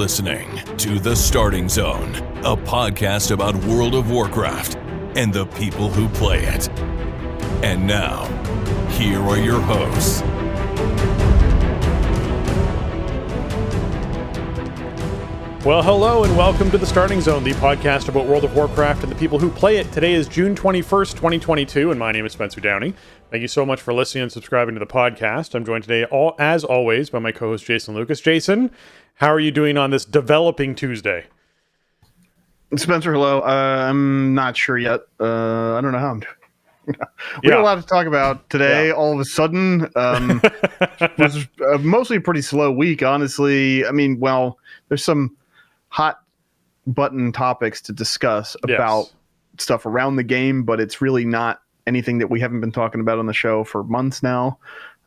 listening to The Starting Zone, a podcast about World of Warcraft and the people who play it. And now, here are your hosts. Well, hello and welcome to The Starting Zone, the podcast about World of Warcraft and the people who play it. Today is June 21st, 2022, and my name is Spencer Downey. Thank you so much for listening and subscribing to the podcast. I'm joined today, as always, by my co-host Jason Lucas. Jason, how are you doing on this developing Tuesday? Spencer, hello. I'm not sure yet. I don't know how I'm doing. We got a lot to talk about today. All of a sudden, it was mostly a pretty slow week, honestly. I mean, well, there's some hot button topics to discuss about stuff around the game, but it's really not anything that we haven't been talking about on the show for months now.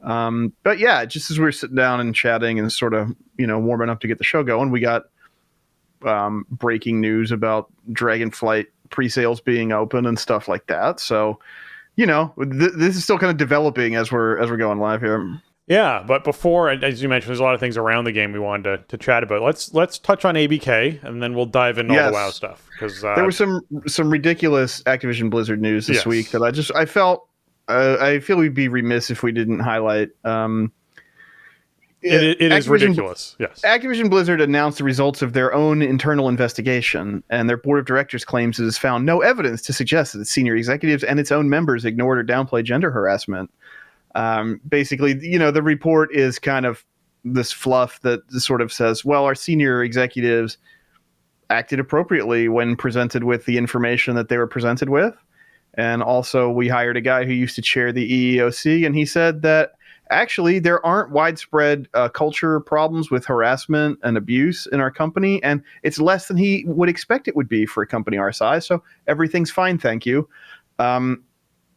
But yeah, just as we were sitting down and chatting and sort of, warming up to get the show going, we got breaking news about Dragonflight pre-sales being open and stuff like that. So, this is still kind of developing as we're going live here. Yeah, but before, as you mentioned, there's a lot of things around the game we wanted to chat about. Let's touch on ABK, and then we'll dive into all the WoW stuff. Because there was some ridiculous Activision Blizzard news this week that I feel we'd be remiss if we didn't highlight. It is ridiculous. Yes, Activision Blizzard announced the results of their own internal investigation, and their board of directors claims it has found no evidence to suggest that its senior executives and its own members ignored or downplayed gender harassment. Basically, the report is kind of this fluff that sort of says, well, our senior executives acted appropriately when presented with the information that they were presented with. And also we hired a guy who used to chair the EEOC, and he said that actually there aren't widespread culture problems with harassment and abuse in our company, and it's less than he would expect it would be for a company our size. So everything's fine, thank you.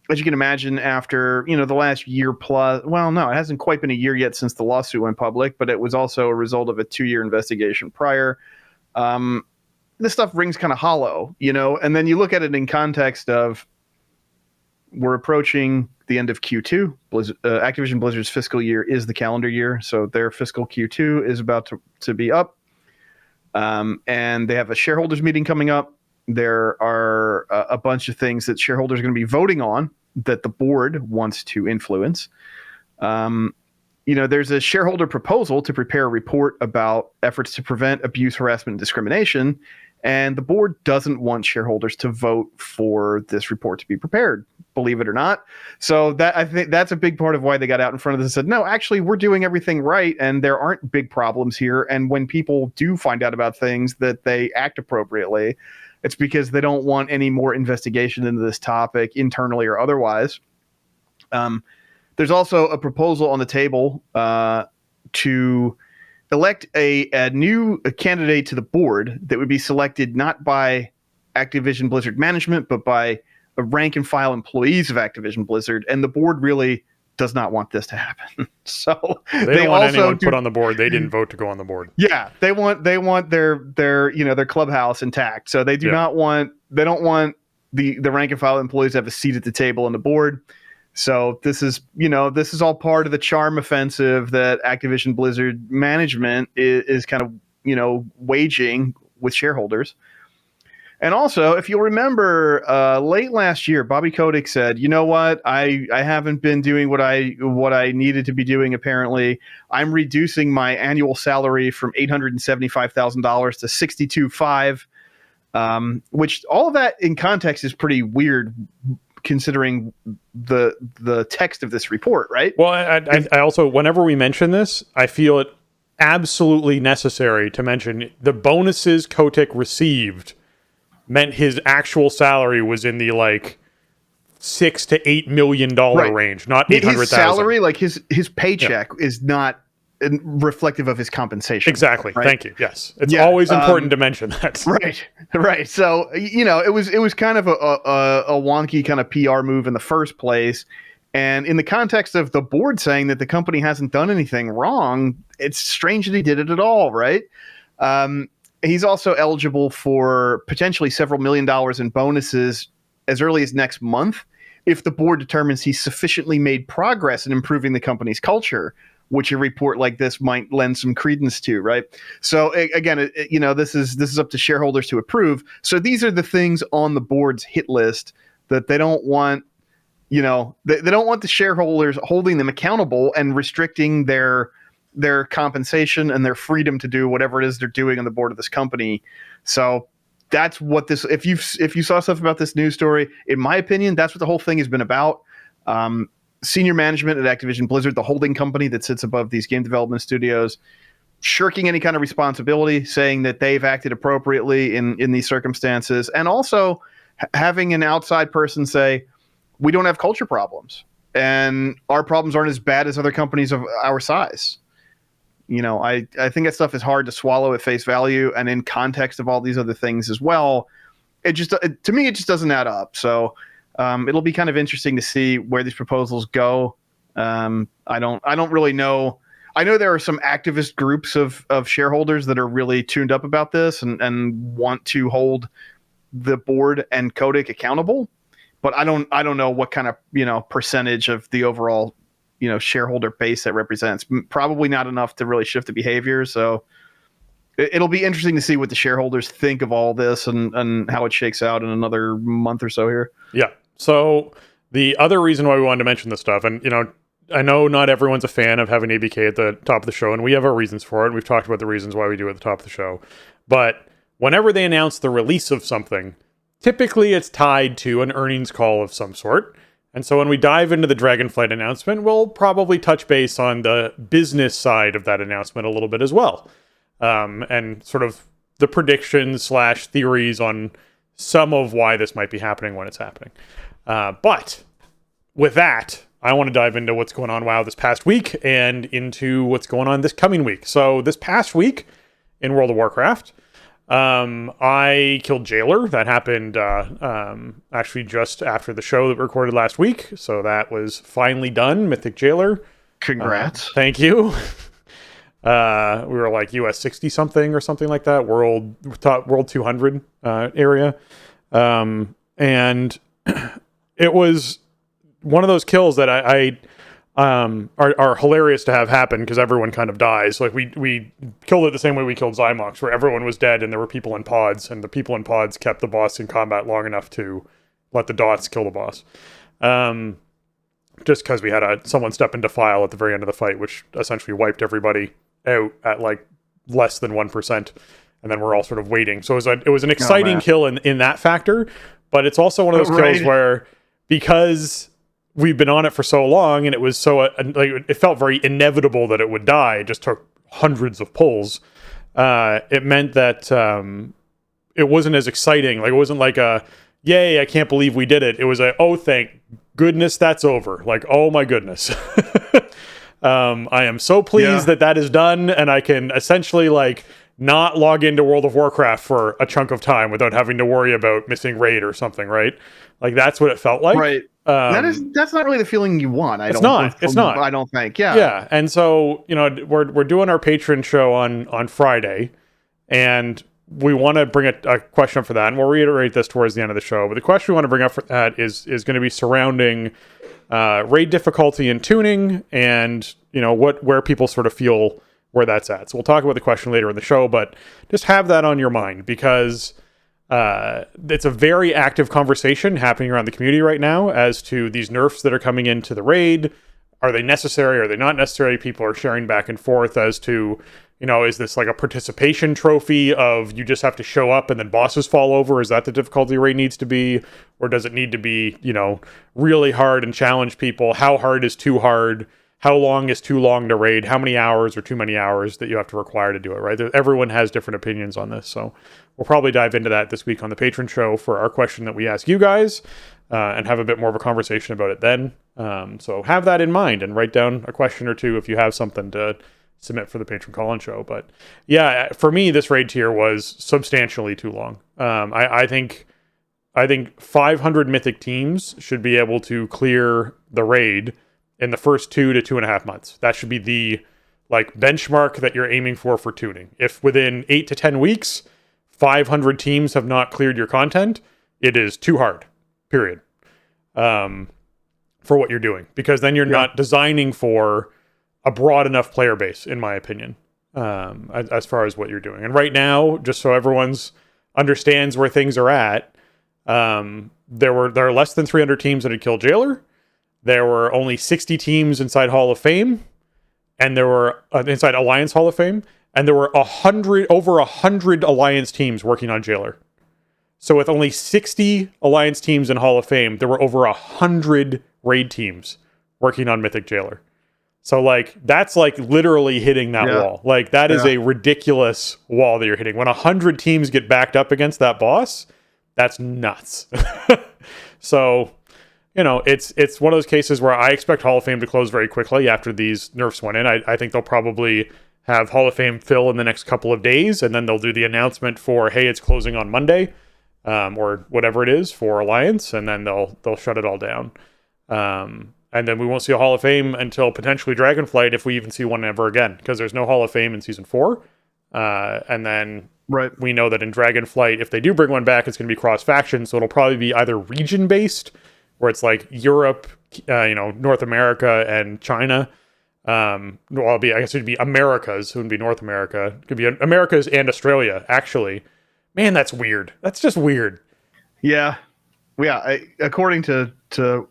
As you can imagine, after the last year plus, well, no, it hasn't quite been a year yet since the lawsuit went public, but it was also a result of a 2-year investigation prior. This stuff rings kind of hollow, and then you look at it in context of we're approaching the end of Q2. Activision Blizzard's fiscal year is the calendar year, so their fiscal Q2 is about to be up, and they have a shareholders meeting coming up. There are a bunch of things that shareholders are going to be voting on that the board wants to influence. There's a shareholder proposal to prepare a report about efforts to prevent abuse, harassment, and discrimination, and the board doesn't want shareholders to vote for this report to be prepared, believe it or not. So I think that's a big part of why they got out in front of this and said, no, actually, we're doing everything right, and there aren't big problems here. And when people do find out about things, that they act appropriately. It's because they don't want any more investigation into this topic, internally or otherwise. There's also a proposal on the table to elect a new candidate to the board that would be selected not by Activision Blizzard management, but by a rank and file employees of Activision Blizzard. And the board really does not want this to happen. So they don't want anyone put on the board. They didn't vote to go on the board. Yeah, they want their clubhouse intact. So they don't want the rank and file employees to have a seat at the table on the board. So this is all part of the charm offensive that Activision Blizzard management is kind of waging with shareholders. And also, if you'll remember, late last year, Bobby Kotick said, "You know what? I haven't been doing what I needed to be doing. Apparently, I'm reducing my annual salary from $875,000 to $62,500," which all of that in context is pretty weird, considering the text of this report, right? Well, I also, whenever we mention this, I feel it absolutely necessary to mention the bonuses Kotick received meant his actual salary was in the $6 to $8 million range, not 800,000. His salary, his paycheck, is not reflective of his compensation. Exactly. Right? Thank you. Yes, it's always important to mention that. Right. So it was kind of a wonky kind of PR move in the first place, and in the context of the board saying that the company hasn't done anything wrong, it's strange that he did it at all. Right. He's also eligible for potentially several $1 million in bonuses as early as next month if the board determines he's sufficiently made progress in improving the company's culture, which a report like this might lend some credence to, right? So again, this is up to shareholders to approve. So these are the things on the board's hit list that they don't want. They don't want the shareholders holding them accountable and restricting their compensation and their freedom to do whatever it is they're doing on the board of this company. So that's what this. If you saw stuff about this news story, in my opinion, that's what the whole thing has been about. Senior management at Activision Blizzard, the holding company that sits above these game development studios, shirking any kind of responsibility, saying that they've acted appropriately in these circumstances, and also having an outside person say, we don't have culture problems and our problems aren't as bad as other companies of our size. I think that stuff is hard to swallow at face value, and in context of all these other things as well, to me, it just doesn't add up. So it'll be kind of interesting to see where these proposals go. I don't really know. I know there are some activist groups of shareholders that are really tuned up about this and want to hold the board and Kotick accountable, but I don't know what kind of percentage of the overall shareholder base that represents. Probably not enough to really shift the behavior. So it'll be interesting to see what the shareholders think of all this and how it shakes out in another month or so here. Yeah. So the other reason why we wanted to mention this stuff, and I know not everyone's a fan of having ABK at the top of the show, and we have our reasons for it. We've talked about the reasons why we do it at the top of the show. But whenever they announce the release of something, typically it's tied to an earnings call of some sort. And so when we dive into the Dragonflight announcement, we'll probably touch base on the business side of that announcement a little bit as well. And sort of the predictions / theories on some of why this might be happening when it's happening. But with that, I want to dive into what's going on WoW this past week and into what's going on this coming week. So this past week in World of Warcraft, I killed Jailer. That happened actually just after the show that we recorded last week. So that was finally done. Mythic Jailer. Congrats. Thank you. We were like US 60 something or something like that. World 200 area. And it was one of those kills that I are hilarious to have happen because everyone kind of dies. Like we killed it the same way we killed Zymox, where everyone was dead and there were people in pods, and the people in pods kept the boss in combat long enough to let the dots kill the boss. Just because we had someone step in Defile at the very end of the fight, which essentially wiped everybody out at like less than 1%, and then we're all sort of waiting. So it was an exciting kill in that factor, but it's also one of those kills where, because we've been on it for so long, and it was so it felt very inevitable that it would die. It just took hundreds of pulls. It meant that it wasn't as exciting. Like, it wasn't like a "yay, I can't believe we did it." It was "oh, thank goodness that's over." Like, oh my goodness. I am so pleased that is done, and I can essentially like not log into World of Warcraft for a chunk of time without having to worry about missing raid or something, right? Like, that's what it felt like. Right. That's not really the feeling you want. It's not. I don't think. Yeah. Yeah. And so, we're doing our patron show on Friday, and we want to bring a question up for that, and we'll reiterate this towards the end of the show. But the question we want to bring up for that is going to be surrounding raid difficulty and tuning, and where people sort of feel where that's at. So we'll talk about the question later in the show, but just have that on your mind, because it's a very active conversation happening around the community right now as to these nerfs that are coming into the raid. Are they necessary? Are they not necessary? People are sharing back and forth as to, is this like a participation trophy of you just have to show up and then bosses fall over? Is that the difficulty raid needs to be? Or does it need to be, really hard and challenge people? How hard is too hard? How long is too long to raid? How many hours or too many hours that you have to require to do it, right? Everyone has different opinions on this. So we'll probably dive into that this week on the patron show for our question that we ask you guys, and have a bit more of a conversation about it then. So have that in mind and write down a question or two if you have something to submit for the patron call-in show. But yeah, for me, this raid tier was substantially too long. I think 500 mythic teams should be able to clear the raid in the first 2 to 2.5 months. That should be the benchmark that you're aiming for tuning. If within 8 to 10 weeks, 500 teams have not cleared your content, it is too hard, period, for what you're doing. Because then you're not designing for a broad enough player base, in my opinion, as far as what you're doing. And right now, just so everyone's understands where things are at, there are less than 300 teams that had killed Jailer. There were only 60 teams inside Hall of Fame, and there were inside Alliance Hall of Fame, and there were over 100 Alliance teams working on Jailer. So with only 60 Alliance teams in Hall of Fame, there were over 100 raid teams working on Mythic Jailer. So like that's like literally hitting that wall. Like that is a ridiculous wall that you're hitting. When 100 teams get backed up against that boss, that's nuts. So, you know, it's one of those cases where I expect Hall of Fame to close very quickly after these nerfs went in. I think they'll probably have Hall of Fame fill in the next couple of days, and then they'll do the announcement for, hey, it's closing on Monday. Or whatever it is for Alliance, and then they'll shut it all down. And then we won't see a Hall of Fame until potentially Dragonflight, if we even see one ever again, because there's no Hall of Fame in Season 4. And then we know that in Dragonflight, if they do bring one back, it's going to be cross-faction, so it'll probably be either region-based, where it's like Europe, North America and China. I guess it'd be Americas, it wouldn't be North America. It could be Americas and Australia, actually. Man, that's weird. That's just weird. Yeah. According to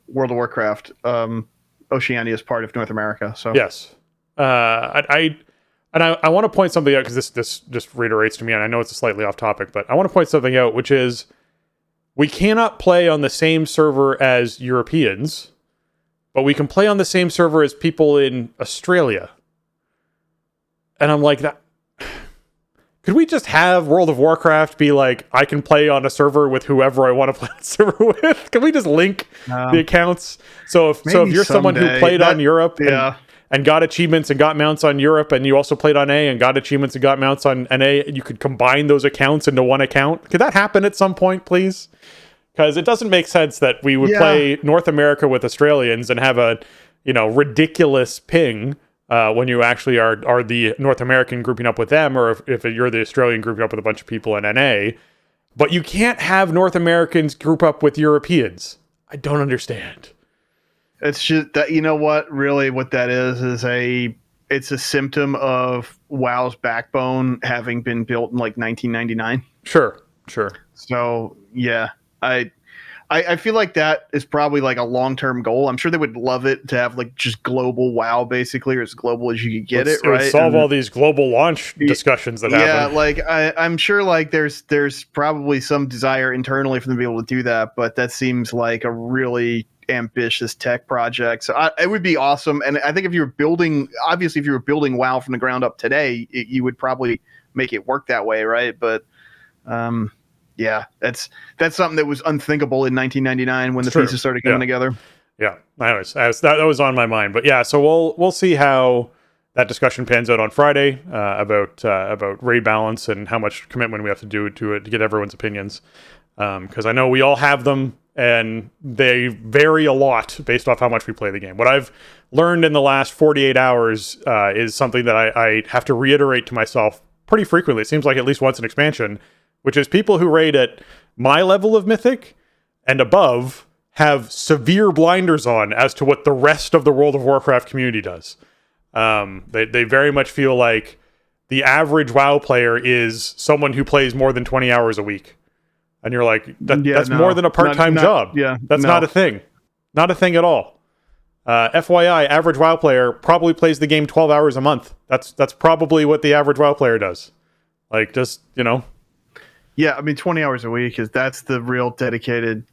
World of Warcraft, Oceania is part of North America. So yes. I want to point something out, because this just reiterates to me, and I know it's a slightly off topic, but I want to point something out, which is we cannot play on the same server as Europeans, but we can play on the same server as people in Australia. And I'm like, that. Could we just have World of Warcraft be like, I can play on a server with whoever I want to play on a server with? Can we just link the accounts? So if you're someone who played on Europe and got achievements and got mounts on Europe, and you also played on A and got achievements and got mounts on NA, you could combine those accounts into one account. Could that happen at some point, please? Because it doesn't make sense that we would play North America with Australians and have a ridiculous ping when you actually are the North American grouping up with them, or if you're the Australian grouping up with a bunch of people in NA. But you can't have North Americans group up with Europeans. I don't understand. It's just that, you know what, really what that is it's a symptom of WoW's backbone having been built in like 1999. Sure. So, yeah, I feel like that is probably like a long-term goal. I'm sure they would love it to have like just global WoW, basically, or as global as you could get it, right? Solve all these global launch discussions that happen. Yeah, like I'm sure like there's probably some desire internally for them to be able to do that, but that seems like a really ambitious tech project. So it would be awesome. And I think if you were building WoW from the ground up today, you would probably make it work that way, right? But yeah, that's something that was unthinkable in 1999 when the pieces started coming together. Yeah, anyways, that was on my mind. But yeah, so we'll see how that discussion pans out on Friday about raid balance and how much commitment we have to do to it to get everyone's opinions. Because I know we all have them, and they vary a lot based off how much we play the game. What I've learned in the last 48 hours is something that I have to reiterate to myself pretty frequently. It seems like at least once an expansion, which is people who raid at my level of Mythic and above have severe blinders on as to what the rest of the World of Warcraft community does. They very much feel like the average WoW player is someone who plays more than 20 hours a week. And you're like, that's more than a part-time job. Yeah, that's not a thing. Not a thing at all. FYI, average WoW player probably plays the game 12 hours a month. That's probably what the average WoW player does. Like, just, Yeah, I mean, 20 hours a week that's the real dedicated,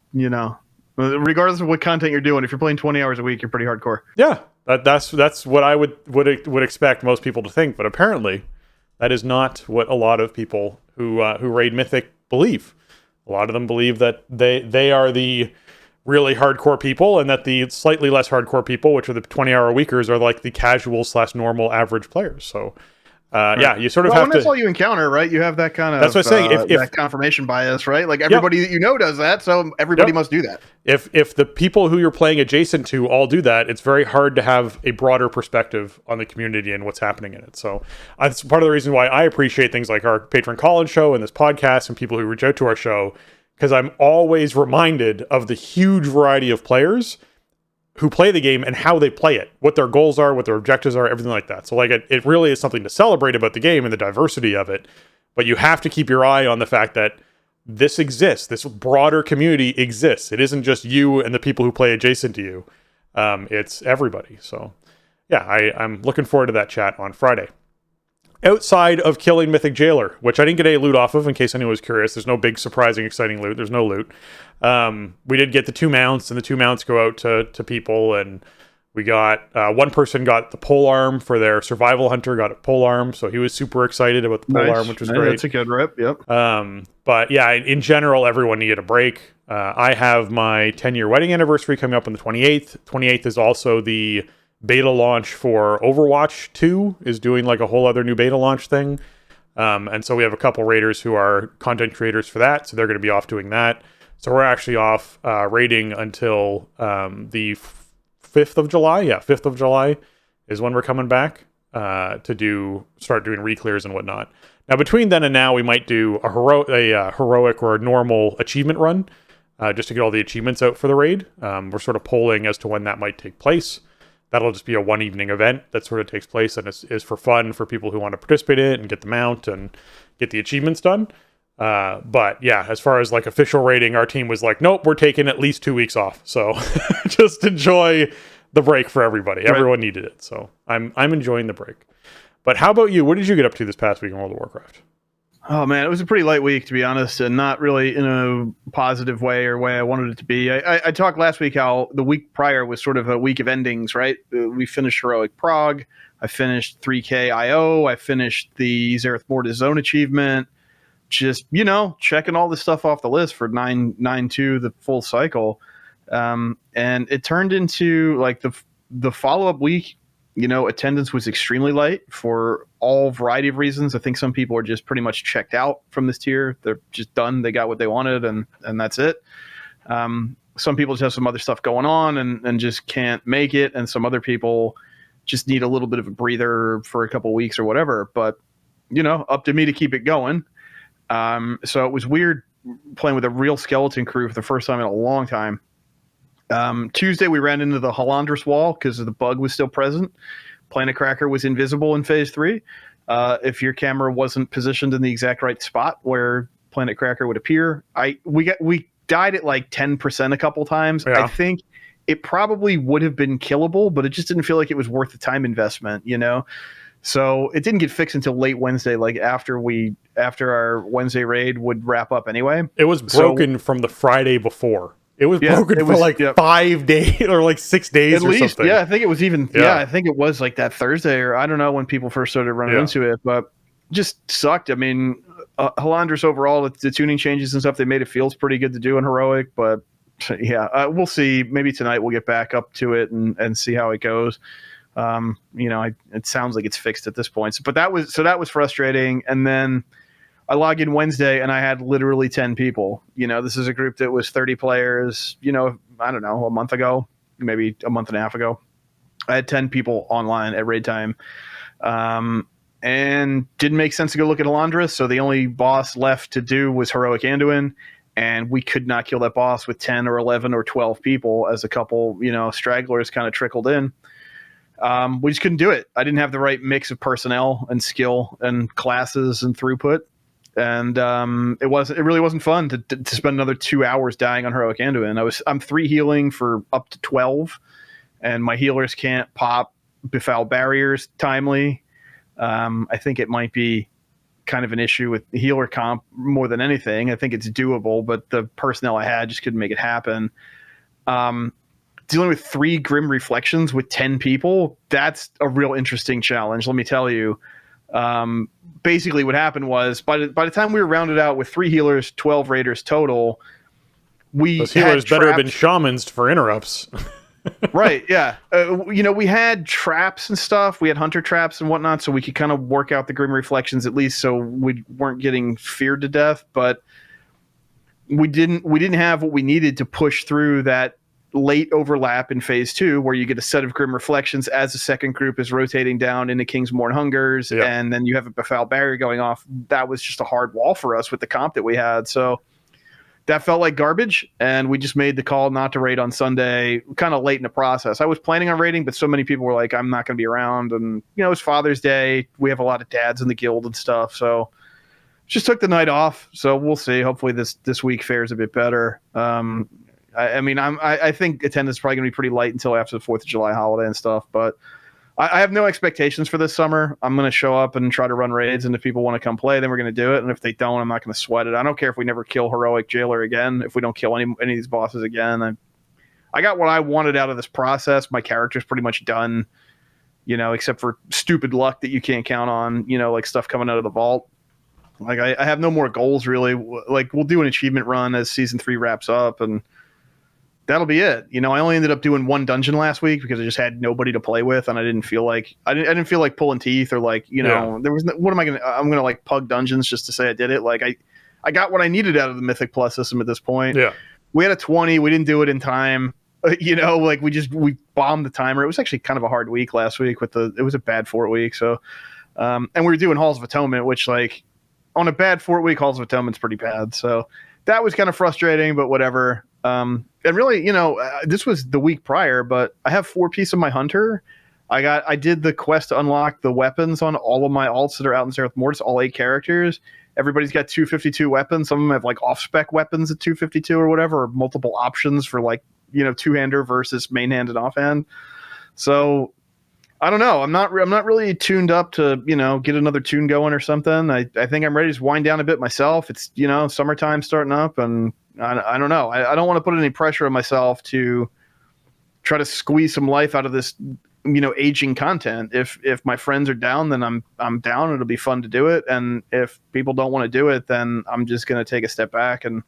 regardless of what content you're doing. If you're playing 20 hours a week, you're pretty hardcore. Yeah, that's what I would expect most people to think. But apparently, that is not what a lot of people who raid Mythic believe. A lot of them believe that they are the really hardcore people, and that the slightly less hardcore people, which are the 20-hour weekers, are like the casual / normal average players. So. Right. Yeah, you sort of have to. That's all you encounter, right? You have that kind of. That's what I'm saying. If that confirmation bias, right? Like everybody that does that, so everybody must do that. If the people who you're playing adjacent to all do that, it's very hard to have a broader perspective on the community and what's happening in it. So that's part of the reason why I appreciate things like our patron Colin show and this podcast and people who reach out to our show, because I'm always reminded of the huge variety of players who play the game and how they play it, what their goals are, what their objectives are, everything like that. So like it really is something to celebrate about the game and the diversity of it. But you have to keep your eye on the fact that this exists. This broader community exists. It isn't just you and the people who play adjacent to you. It's everybody. So yeah, I'm looking forward to that chat on Friday. Outside of killing Mythic Jailer, which I didn't get any loot off of, in case anyone was curious. There's no big, surprising, exciting loot. There's no loot. We did get the 2 mounts, and the 2 mounts go out to people, and we got, one person got the pole arm for their survival hunter, got a pole arm, so he was super excited about the pole arm, which was great. That's a good rip, yep. But yeah, in general, everyone needed a break. I have my 10-year wedding anniversary coming up on the 28th. 28th is also the beta launch for Overwatch 2, is doing like a whole other new beta launch thing. And so we have a couple raiders who are content creators for that, so they're going to be off doing that. So we're actually off raiding until the 5th of July. Yeah, 5th of July is when we're coming back to start doing reclears and whatnot. Now, between then and now, we might do a heroic or a normal achievement run, just to get all the achievements out for the raid. We're sort of polling as to when that might take place. That'll just be a one evening event that sort of takes place and is for fun for people who want to participate in it and get the mount and get the achievements done. But yeah, as far as like official rating, our team was like, nope, we're taking at least 2 weeks off. So just enjoy the break for everybody. Right. Everyone needed it. So I'm enjoying the break. But how about you? What did you get up to this past week in World of Warcraft? Oh man, it was a pretty light week, to be honest, and not really in a positive way or way I wanted it to be. I talked last week how the week prior was sort of a week of endings, right? We finished Heroic Prague. I finished 3K IO. I finished the Zereth Mortis Zone achievement. Just, checking all this stuff off the list for 9.2, the full cycle. And it turned into like the follow-up week. Attendance was extremely light for all variety of reasons. I think some people are just pretty much checked out from this tier. They're just done. They got what they wanted, and that's it. Some people just have some other stuff going on and just can't make it. And some other people just need a little bit of a breather for a couple of weeks or whatever. But, up to me to keep it going. So it was weird playing with a real skeleton crew for the first time in a long time. Tuesday, we ran into the Halandris wall because the bug was still present. Planet Cracker was invisible in Phase 3. If your camera wasn't positioned in the exact right spot where Planet Cracker would appear. We died at like 10% a couple times. Yeah. I think it probably would have been killable, but it just didn't feel like it was worth the time investment, So it didn't get fixed until late Wednesday, like after our Wednesday raid would wrap up anyway. It was broken from the Friday before. It was broken for 5 days or like 6 days at or least. Something. Yeah, I think it was even. Yeah, I think it was like that Thursday, or I don't know when people first started running into it, but just sucked. I mean, Halandris overall, the tuning changes and stuff they made, it feels pretty good to do in Heroic, but yeah, we'll see. Maybe tonight we'll get back up to it and see how it goes. It sounds like it's fixed at this point. But that was frustrating. And then I log in Wednesday and I had literally 10 people. This is a group that was 30 players, I don't know, a month ago, maybe a month and a half ago. I had 10 people online at raid time. And didn't make sense to go look at Halandris. So the only boss left to do was Heroic Anduin. And we could not kill that boss with 10 or 11 or 12 people, as a couple, stragglers kind of trickled in. We just couldn't do it. I didn't have the right mix of personnel and skill and classes and throughput. And it really wasn't fun to spend another 2 hours dying on Heroic Anduin. I'm 3 healing for up to 12, and my healers can't pop Befoul barriers timely. I think it might be kind of an issue with healer comp more than anything. I think it's doable, but the personnel I had just couldn't make it happen. Dealing with 3 Grim Reflections with 10 people, that's a real interesting challenge, let me tell you. Basically what happened was by the time we were rounded out with 3 healers, 12 raiders total, those healers better have been shamans for interrupts. Right, yeah. We had traps and stuff. We had hunter traps and whatnot, so we could kind of work out the Grim Reflections at least, so we weren't getting feared to death. But we didn't have what we needed to push through that late overlap in Phase 2, where you get a set of Grim Reflections as the second group is rotating down into King's Morn Hungers, and then you have a Befoul barrier going off. That was just a hard wall for us with the comp that we had. So that felt like garbage, and we just made the call not to raid on Sunday, kind of late in the process. I was planning on raiding, but so many people were like, I'm not going to be around, and it's Father's Day. We have a lot of dads in the guild and stuff, so just took the night off. So we'll see. Hopefully this week fares a bit better. I think attendance is probably going to be pretty light until after the 4th of July holiday and stuff, but I have no expectations for this summer. I'm going to show up and try to run raids, and if people want to come play, then we're going to do it. And if they don't, I'm not going to sweat it. I don't care if we never kill Heroic Jailer again, if we don't kill any of these bosses again. I got what I wanted out of this process. My character's pretty much done, except for stupid luck that you can't count on, like stuff coming out of the vault. Like I have no more goals really. Like we'll do an achievement run as season 3 wraps up, and that'll be it. I only ended up doing one dungeon last week because I just had nobody to play with, and I didn't feel like pulling teeth or there was what am I gonna? I'm gonna like pug dungeons just to say I did it. Like I got what I needed out of the Mythic Plus system at this point. Yeah, we had a 20. We didn't do it in time. Like we bombed the timer. It was actually kind of a hard week last week it was a bad Fort week. So, and we were doing Halls of Atonement, which like on a bad Fort week, Halls of Atonement's pretty bad. So that was kind of frustrating, but whatever. And really, this was the week prior, but I have 4 pieces of my hunter. I did the quest to unlock the weapons on all of my alts that are out in Zereth Mortis, all 8 characters. Everybody's got 252 weapons. Some of them have like off-spec weapons at 252 or whatever, or multiple options for like, two-hander versus main hand and offhand. So I don't know. I'm not really tuned up to, get another tune going or something. I think I'm ready to just wind down a bit myself. It's, summertime starting up, and I don't know. I don't want to put any pressure on myself to try to squeeze some life out of this, aging content. If my friends are down, then I'm down. It'll be fun to do it. And if people don't want to do it, then I'm just going to take a step back and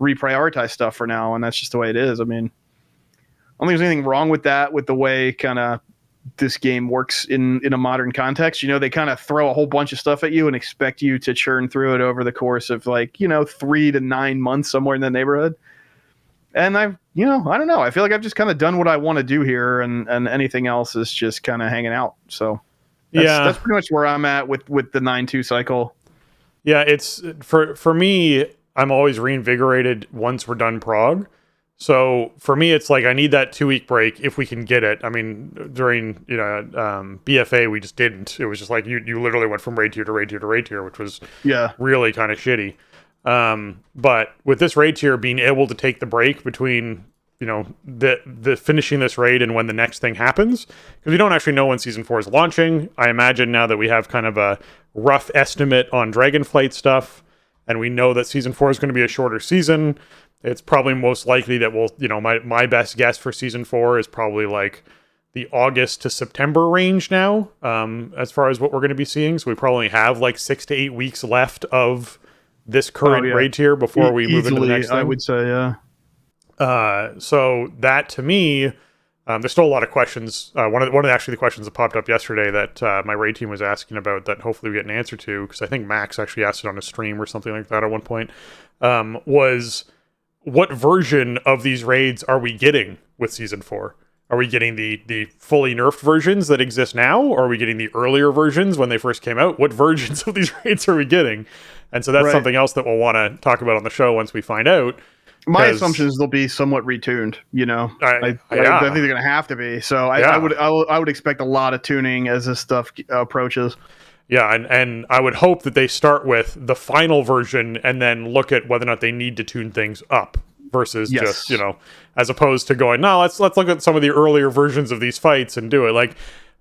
reprioritize stuff for now. And that's just the way it is. I mean, I don't think there's anything wrong with that, with the way kind of this game works in a modern context. They kind of throw a whole bunch of stuff at you and expect you to churn through it over the course of 3 to 9 months, somewhere in the neighborhood. And I don't know. I feel like I've just kind of done what I want to do here, and anything else is just kind of hanging out. So that's pretty much where I'm at with the 9-2 cycle. Yeah, it's for me, I'm always reinvigorated once we're done Prague. So for me, it's like I need that 2-week break if we can get it. I mean, during BFA, we just didn't. It was just like you literally went from raid tier to raid tier to raid tier, which was really kind of shitty. But with this raid tier, being able to take the break between the finishing this raid and when the next thing happens, because we don't actually know when season 4 is launching. I imagine now that we have kind of a rough estimate on Dragonflight stuff, and we know that season 4 is going to be a shorter season. It's probably most likely that my best guess for season 4 is probably like the August to September range now, as far as what we're going to be seeing. So we probably have like 6 to 8 weeks left of this current raid tier before we move into the next thing. I would say, yeah. So that to me, there's still a lot of questions. One of the questions that popped up yesterday that my raid team was asking about that hopefully we get an answer to, because I think Max actually asked it on a stream or something like that at one point, was what version of these raids are we getting with season 4? Are we getting the fully nerfed versions that exist now, or are we getting the earlier versions when they first came out? What versions of these raids are we getting? And so that's something else that we'll want to talk about on the show once we find out. My assumption is they'll be somewhat retuned. I think they're going to have to be. So I would expect a lot of tuning as this stuff approaches. Yeah, and I would hope that they start with the final version and then look at whether or not they need to tune things up versus just, as opposed to going, no, let's look at some of the earlier versions of these fights and do it. Like,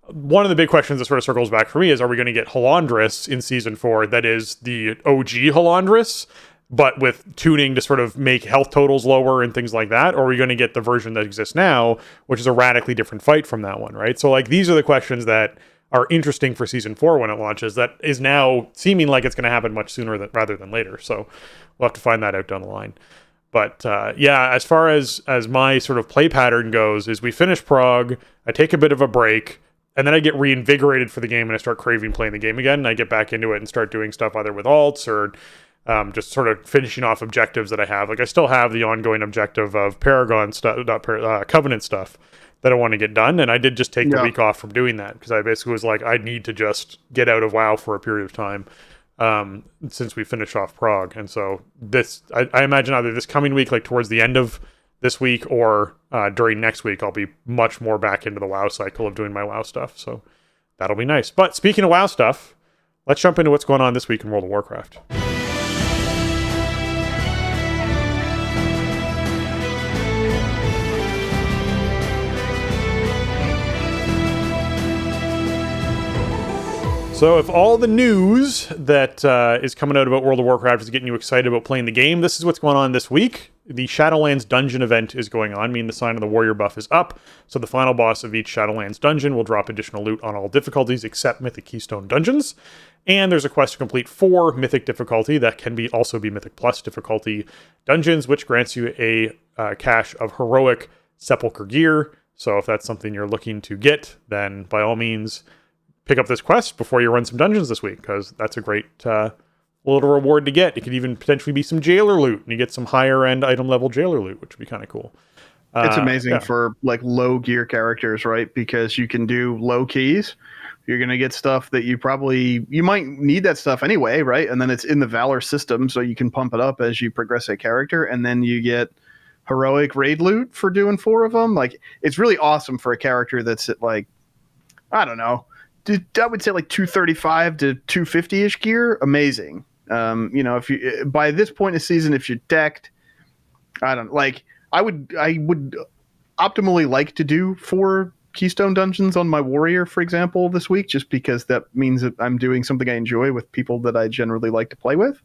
one of the big questions that sort of circles back for me is, are we going to get Halandris in season 4 that is the OG Halandris, but with tuning to sort of make health totals lower and things like that? Or are we going to get the version that exists now, which is a radically different fight from that one, right? So, like, these are the questions that are interesting for season 4 when it launches, that is now seeming like it's going to happen much sooner rather than later. So we'll have to find that out down the line. But as far as my sort of play pattern goes, is we finish Prague, I take a bit of a break, and then I get reinvigorated for the game and I start craving playing the game again, and I get back into it and start doing stuff either with alts or just sort of finishing off objectives that I have. Like, I still have the ongoing objective of Paragon stuff, Covenant stuff that I want to get done, and I did just take the week off from doing that, because I basically was like, I need to just get out of WoW for a period of time. since we finished off Prague. And so I imagine either this coming week, like towards the end of this week, or during next week, I'll be much more back into the WoW cycle of doing my WoW stuff. So that'll be nice. But speaking of WoW stuff, let's jump into what's going on this week in World of Warcraft. So if all the news that is coming out about World of Warcraft is getting you excited about playing the game, this is what's going on this week. The Shadowlands dungeon event is going on, meaning the Sign of the Warrior buff is up, so the final boss of each Shadowlands dungeon will drop additional loot on all difficulties except Mythic Keystone dungeons. And there's a quest to complete 4 Mythic difficulty that can also be Mythic Plus difficulty dungeons, which grants you a cache of heroic Sepulchre gear. So if that's something you're looking to get, then by all means, pick up this quest before you run some dungeons this week, because that's a great little reward to get. It could even potentially be some jailer loot, and you get some higher end item level jailer loot, which would be kind of cool. It's amazing for like low gear characters, right? Because you can do low keys. You're going to get stuff that you might need that stuff anyway, right? And then it's in the Valor system, so you can pump it up as you progress a character, and then you get heroic raid loot for doing 4 of them. Like, it's really awesome for a character that's at, like, I don't know, I would say like 235 to 250-ish gear. Amazing. If you by this point in the season, if you're decked, I would optimally like to do 4 Keystone dungeons on my warrior, for example, this week, just because that means that I'm doing something I enjoy with people that I generally like to play with.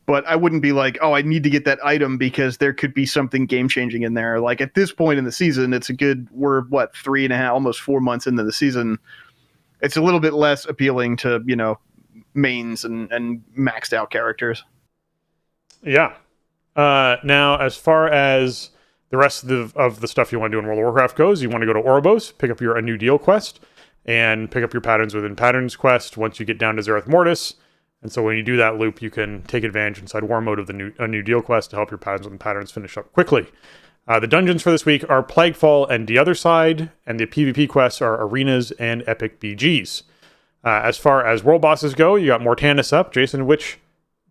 But I wouldn't be like, oh, I need to get that item because there could be something game-changing in there. Like, at this point in the season, we're 3.5, almost 4 months into the season. It's a little bit less appealing to, mains and maxed out characters. Yeah. Now, as far as the rest of the stuff you want to do in World of Warcraft goes, you want to go to Oribos, pick up a new deal quest, and pick up your Patterns Within Patterns quest once you get down to Zereth Mortis. And so when you do that loop, you can take advantage inside War Mode of a new deal quest to help your Patterns Within Patterns finish up quickly. The dungeons for this week are Plaguefall and The Other Side, and the PvP quests are Arenas and Epic BGs. As far as world bosses go, you got Mortanis up. Jason, which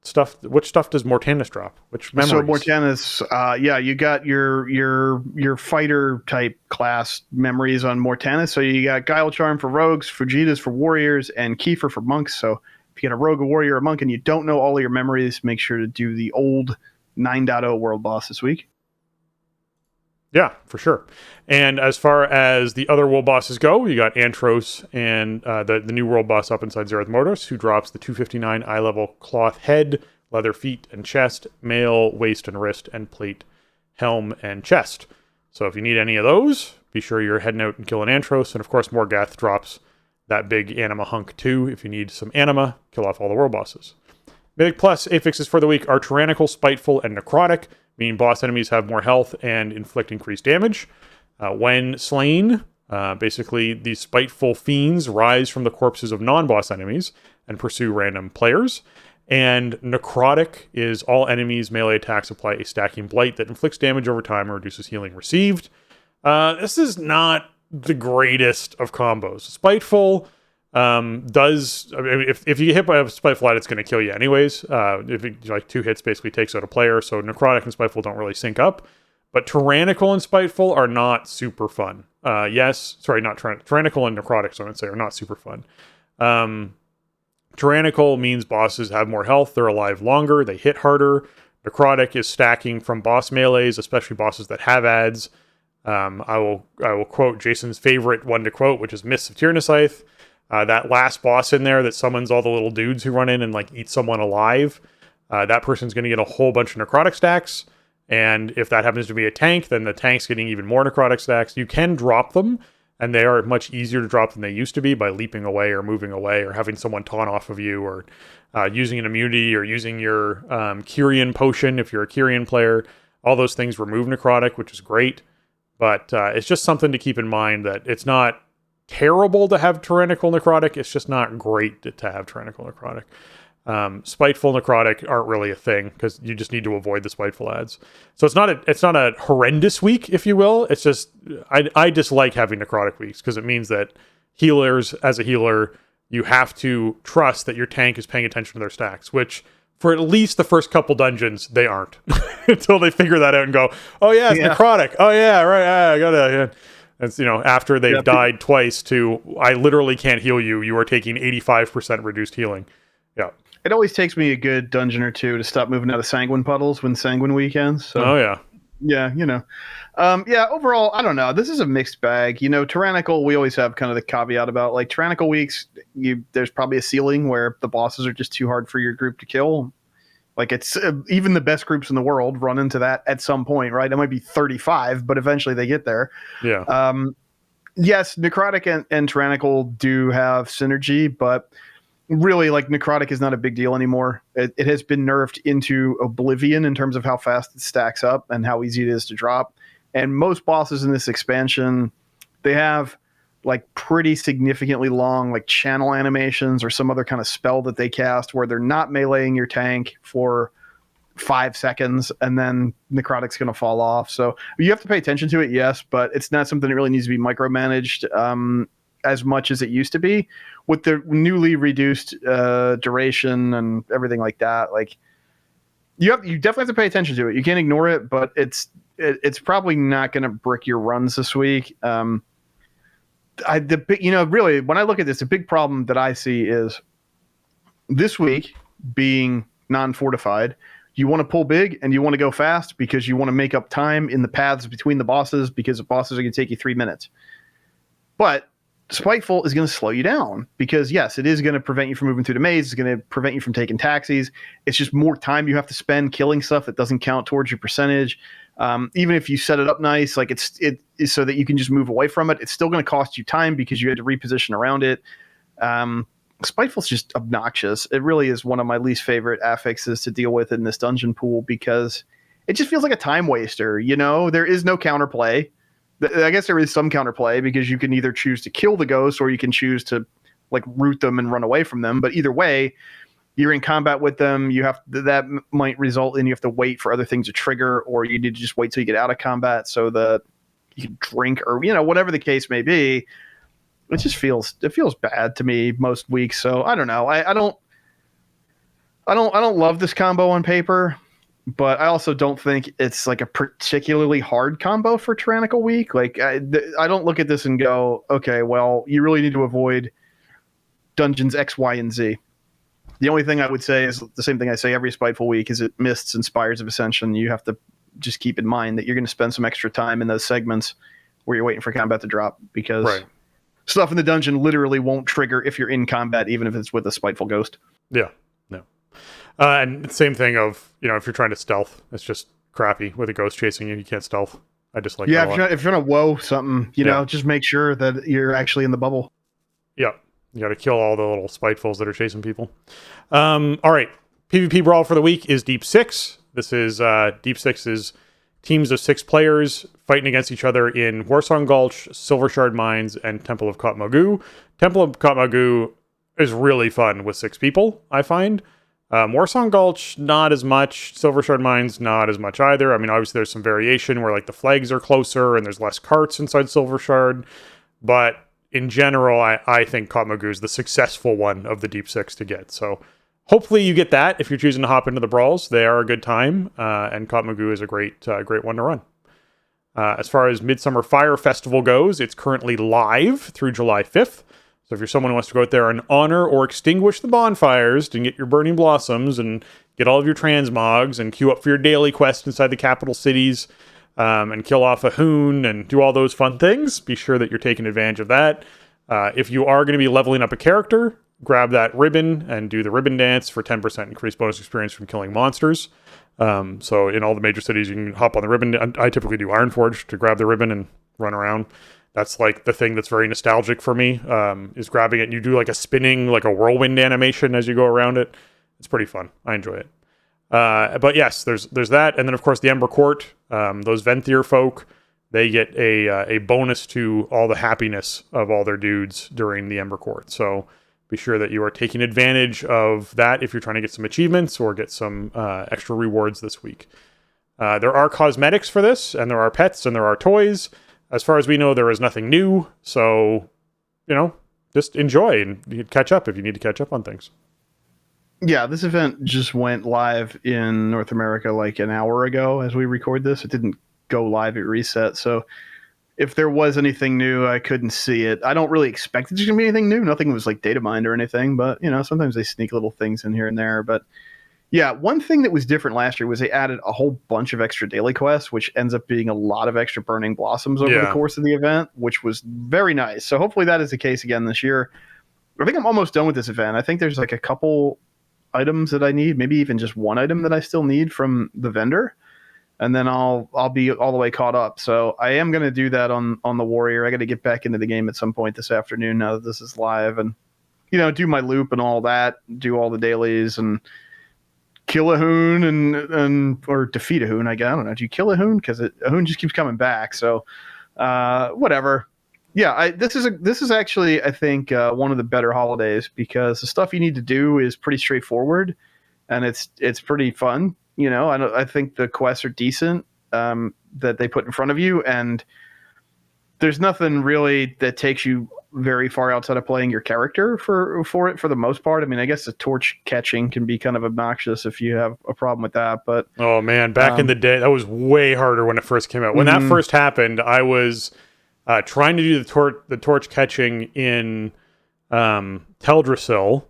stuff does Mortanis drop? Which memories? So Mortanis, you got your fighter type class memories on Mortanis. So you got Guile Charm for rogues, Fugitas for warriors, and Kiefer for monks. So if you get a rogue, a warrior, a monk, and you don't know all of your memories, make sure to do the old 9.0 world boss this week. Yeah, for sure. And as far as the other world bosses go, you got Antros and the new world boss up inside Zereth Mortis, who drops the 259 eye level cloth head, leather feet and chest, mail, waist and wrist, and plate, helm, and chest. So if you need any of those, be sure you're heading out and killing Antros. And of course, Morgath drops that big anima hunk too. If you need some anima, kill off all the world bosses. Mythic Plus affixes for the week are Tyrannical, Spiteful, and Necrotic, meaning boss enemies have more health and inflict increased damage. When slain, basically these spiteful fiends rise from the corpses of non-boss enemies and pursue random players. And Necrotic is all enemies' melee attacks apply a stacking blight that inflicts damage over time and reduces healing received. This is not the greatest of combos. Spiteful if you get hit by a Spiteful it's going to kill you anyways. If it, 2 hits basically takes out a player, so Necrotic and Spiteful don't really sync up. But Tyrannical and Spiteful are not super fun. Tyrannical and Necrotic, so I would say, are not super fun. Tyrannical means bosses have more health, they're alive longer, they hit harder. Necrotic is stacking from boss melees, especially bosses that have adds. I will quote Jason's favorite one to quote, which is Mists of Tyrannosaith. That last boss in there that summons all the little dudes who run in and eat someone alive. That person's going to get a whole bunch of necrotic stacks. And if that happens to be a tank, then the tank's getting even more necrotic stacks. You can drop them, and they are much easier to drop than they used to be by leaping away or moving away or having someone taunt off of you or using an immunity or using your Kyrian potion if you're a Kyrian player. All those things remove necrotic, which is great. But it's just something to keep in mind that it's not terrible to have Tyrannical Necrotic. It's just not great to have Tyrannical Necrotic. Spiteful Necrotic aren't really a thing because you just need to avoid the Spiteful ads. So it's not a horrendous week, if you will. It's just I dislike having Necrotic weeks because it means that healers, as a healer, you have to trust that your tank is paying attention to their stacks, which for at least the first couple dungeons, they aren't. Until they figure that out and go, oh yeah, it's necrotic. Oh yeah, right, I gotta... Yeah. It's, after they've died twice to, I literally can't heal you, you are taking 85% reduced healing. Yeah. It always takes me a good dungeon or two to stop moving out of Sanguine puddles when Sanguine weekends. So. Oh yeah. Yeah, overall, I don't know. This is a mixed bag. Tyrannical, we always have kind of the caveat about, like, Tyrannical weeks, there's probably a ceiling where the bosses are just too hard for your group to kill. Like, it's even the best groups in the world run into that at some point, right? It might be 35, but eventually they get there. Yeah. Yes, Necrotic and Tyrannical do have synergy, but really, like, Necrotic is not a big deal anymore. It has been nerfed into oblivion in terms of how fast it stacks up and how easy it is to drop. And most bosses in this expansion, they have like pretty significantly long like channel animations or some other kind of spell that they cast where they're not meleeing your tank for 5 seconds and then Necrotic's going to fall off. So you have to pay attention to it, yes, but it's not something that really needs to be micromanaged as much as it used to be with the newly reduced duration and everything like that. Like you definitely have to pay attention to it. You can't ignore it, but it's probably not going to brick your runs this week. Really, when I look at this, the big problem that I see is this week being non-fortified. You want to pull big and you want to go fast because you want to make up time in the paths between the bosses because the bosses are going to take you 3 minutes. But Spiteful is going to slow you down because, yes, it is going to prevent you from moving through the maze. It's going to prevent you from taking taxis. It's just more time you have to spend killing stuff that doesn't count towards your percentage. Even if you set it up nice, like it is so that you can just move away from it, it's still going to cost you time because you had to reposition around it. Spiteful is just obnoxious. It really is one of my least favorite affixes to deal with in this dungeon pool because it just feels like a time waster. There is no counterplay. I guess there is some counterplay because you can either choose to kill the ghosts or you can choose to like root them and run away from them. But either way, you're in combat with them. That might result in you have to wait for other things to trigger, or you need to just wait till you get out of combat so that you can drink or whatever the case may be. It just feels bad to me most weeks. So I don't know. I don't love this combo on paper, but I also don't think it's like a particularly hard combo for Tyrannical week. Like I don't look at this and go, okay, well, you really need to avoid dungeons X, Y, and Z. The only thing I would say is the same thing I say every Spiteful week is it Mists and Spires of Ascension. You have to just keep in mind that you're going to spend some extra time in those segments where you're waiting for combat to drop because stuff in the dungeon literally won't trigger if you're in combat, even if it's with a Spiteful Ghost. Yeah, no. And same thing of, if you're trying to stealth, it's just crappy with a ghost chasing you. You can't stealth. I just like that a lot. If you're trying to woe something, just make sure that you're actually in the bubble. Yeah. You got to kill all the little Spitefuls that are chasing people. All right. PvP Brawl for the week is Deep 6. This is Deep 6 is teams of 6 players fighting against each other in Warsong Gulch, Silver Shard Mines, and Temple of Kotmagu. Temple of Kotmagu is really fun with 6 people, I find. Warsong Gulch, not as much. Silver Shard Mines, not as much either. I mean, obviously there's some variation where like the flags are closer and there's less carts inside Silver Shard. But in general, I think Kotmagu is the successful one of the Deep 6 to get. So hopefully you get that if you're choosing to hop into the brawls. They are a good time, and Kotmagu is a great one to run. As far as Midsummer Fire Festival goes, it's currently live through July 5th. So if you're someone who wants to go out there and honor or extinguish the bonfires to get your burning blossoms and get all of your transmogs and queue up for your daily quest inside the capital cities, and kill off a hoon and do all those fun things, be sure that you're taking advantage of that. If you are going to be leveling up a character, grab that ribbon and do the ribbon dance for 10% increased bonus experience from killing monsters. So in all the major cities, you can hop on the ribbon. I typically do Ironforge to grab the ribbon and run around. That's like the thing that's very nostalgic for me, is grabbing it and you do like a spinning, like a whirlwind animation as you go around it. It's pretty fun. I enjoy it. But yes, there's that. And then of course the Ember Court, those Venthyr folk, they get a bonus to all the happiness of all their dudes during the Ember Court. So be sure that you are taking advantage of that if you're trying to get some achievements or get some extra rewards this week. There are cosmetics for this, and there are pets, and there are toys. As far as we know, there is nothing new. So, there's just enjoy and you catch up if you need to catch up on things. Yeah, this event just went live in North America like an hour ago as we record this. It didn't go live at reset. So if there was anything new, I couldn't see it. I don't really expect there's going to be anything new. Nothing was like data mined or anything, but sometimes they sneak little things in here and there. But yeah, one thing that was different last year was they added a whole bunch of extra daily quests, which ends up being a lot of extra burning blossoms over the course of the event, which was very nice. So hopefully that is the case again this year. I think I'm almost done with this event. I think there's like a couple items that I need, maybe even just one item that I still need from the vendor, and then I'll be all the way caught up. So I am going to do that on the Warrior. I got to get back into the game at some point this afternoon now that this is live, and do my loop and all that, do all the dailies and kill a hoon and or defeat a hoon. I don't know. Do you kill a hoon? Because a hoon just keeps coming back. So whatever. Yeah, this is actually, I think, one of the better holidays because the stuff you need to do is pretty straightforward, and it's pretty fun. I think the quests are decent that they put in front of you, and there's nothing really that takes you very far outside of playing your character for it for the most part. I mean, I guess the torch catching can be kind of obnoxious if you have a problem with that. But oh man, back in the day, that was way harder when it first came out. When that first happened, I was trying to do the torch catching in Teldrassil,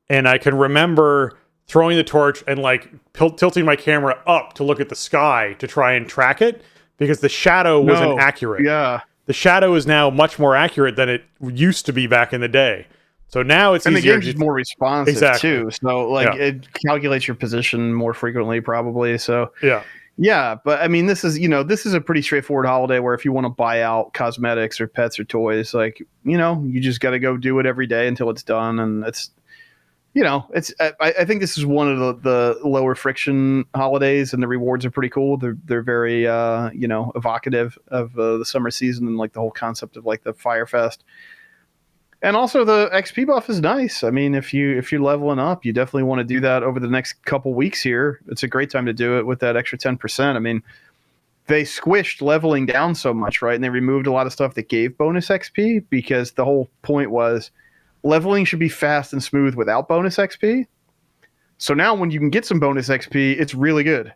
and I can remember throwing the torch and like tilting my camera up to look at the sky to try and track it because the shadow wasn't accurate. Yeah. The shadow is now much more accurate than it used to be back in the day. So now it's easier. And the game's just more responsive too. So it calculates your position more frequently probably. So yeah, but I mean this is a pretty straightforward holiday where if you want to buy out cosmetics or pets or toys, you just got to go do it every day until it's done, and it's I think this is one of the lower friction holidays, and the rewards are pretty cool. They're very evocative of the summer season and like the whole concept of like the Firefest. And also the XP buff is nice. I mean, if you're leveling up, you definitely want to do that over the next couple weeks here. It's a great time to do it with that extra 10%. I mean, they squished leveling down so much, right? And they removed a lot of stuff that gave bonus XP because the whole point was leveling should be fast and smooth without bonus XP. So now when you can get some bonus XP, it's really good.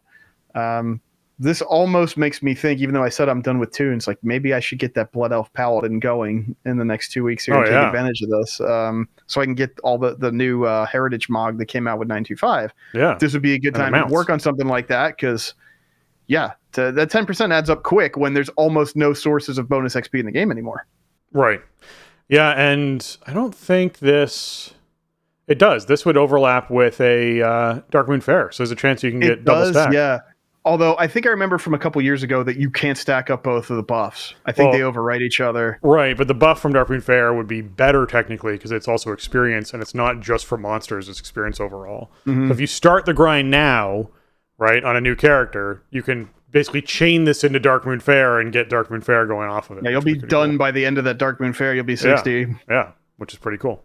This almost makes me think, even though I said I'm done with tunes, like maybe I should get that Blood Elf Paladin going in the next 2 weeks here and take advantage of this. So I can get all the new Heritage Mog that came out with 925. Yeah. This would be a good time to work on something like that because, that 10% adds up quick when there's almost no sources of bonus XP in the game anymore. Right. Yeah, and I don't think it does. This would overlap with a Darkmoon Faire, so there's a chance you can get double stack. Yeah. Although I think I remember from a couple years ago that you can't stack up both of the buffs. I think they overwrite each other. Right, but the buff from Darkmoon Faire would be better technically because it's also experience, and it's not just for monsters, it's experience overall. Mm-hmm. So if you start the grind now, right, on a new character, you can basically chain this into Darkmoon Faire and get Darkmoon Faire going off of it. Yeah, you'll be done by the end of that Darkmoon Faire. You'll be 60. Yeah, which is pretty cool.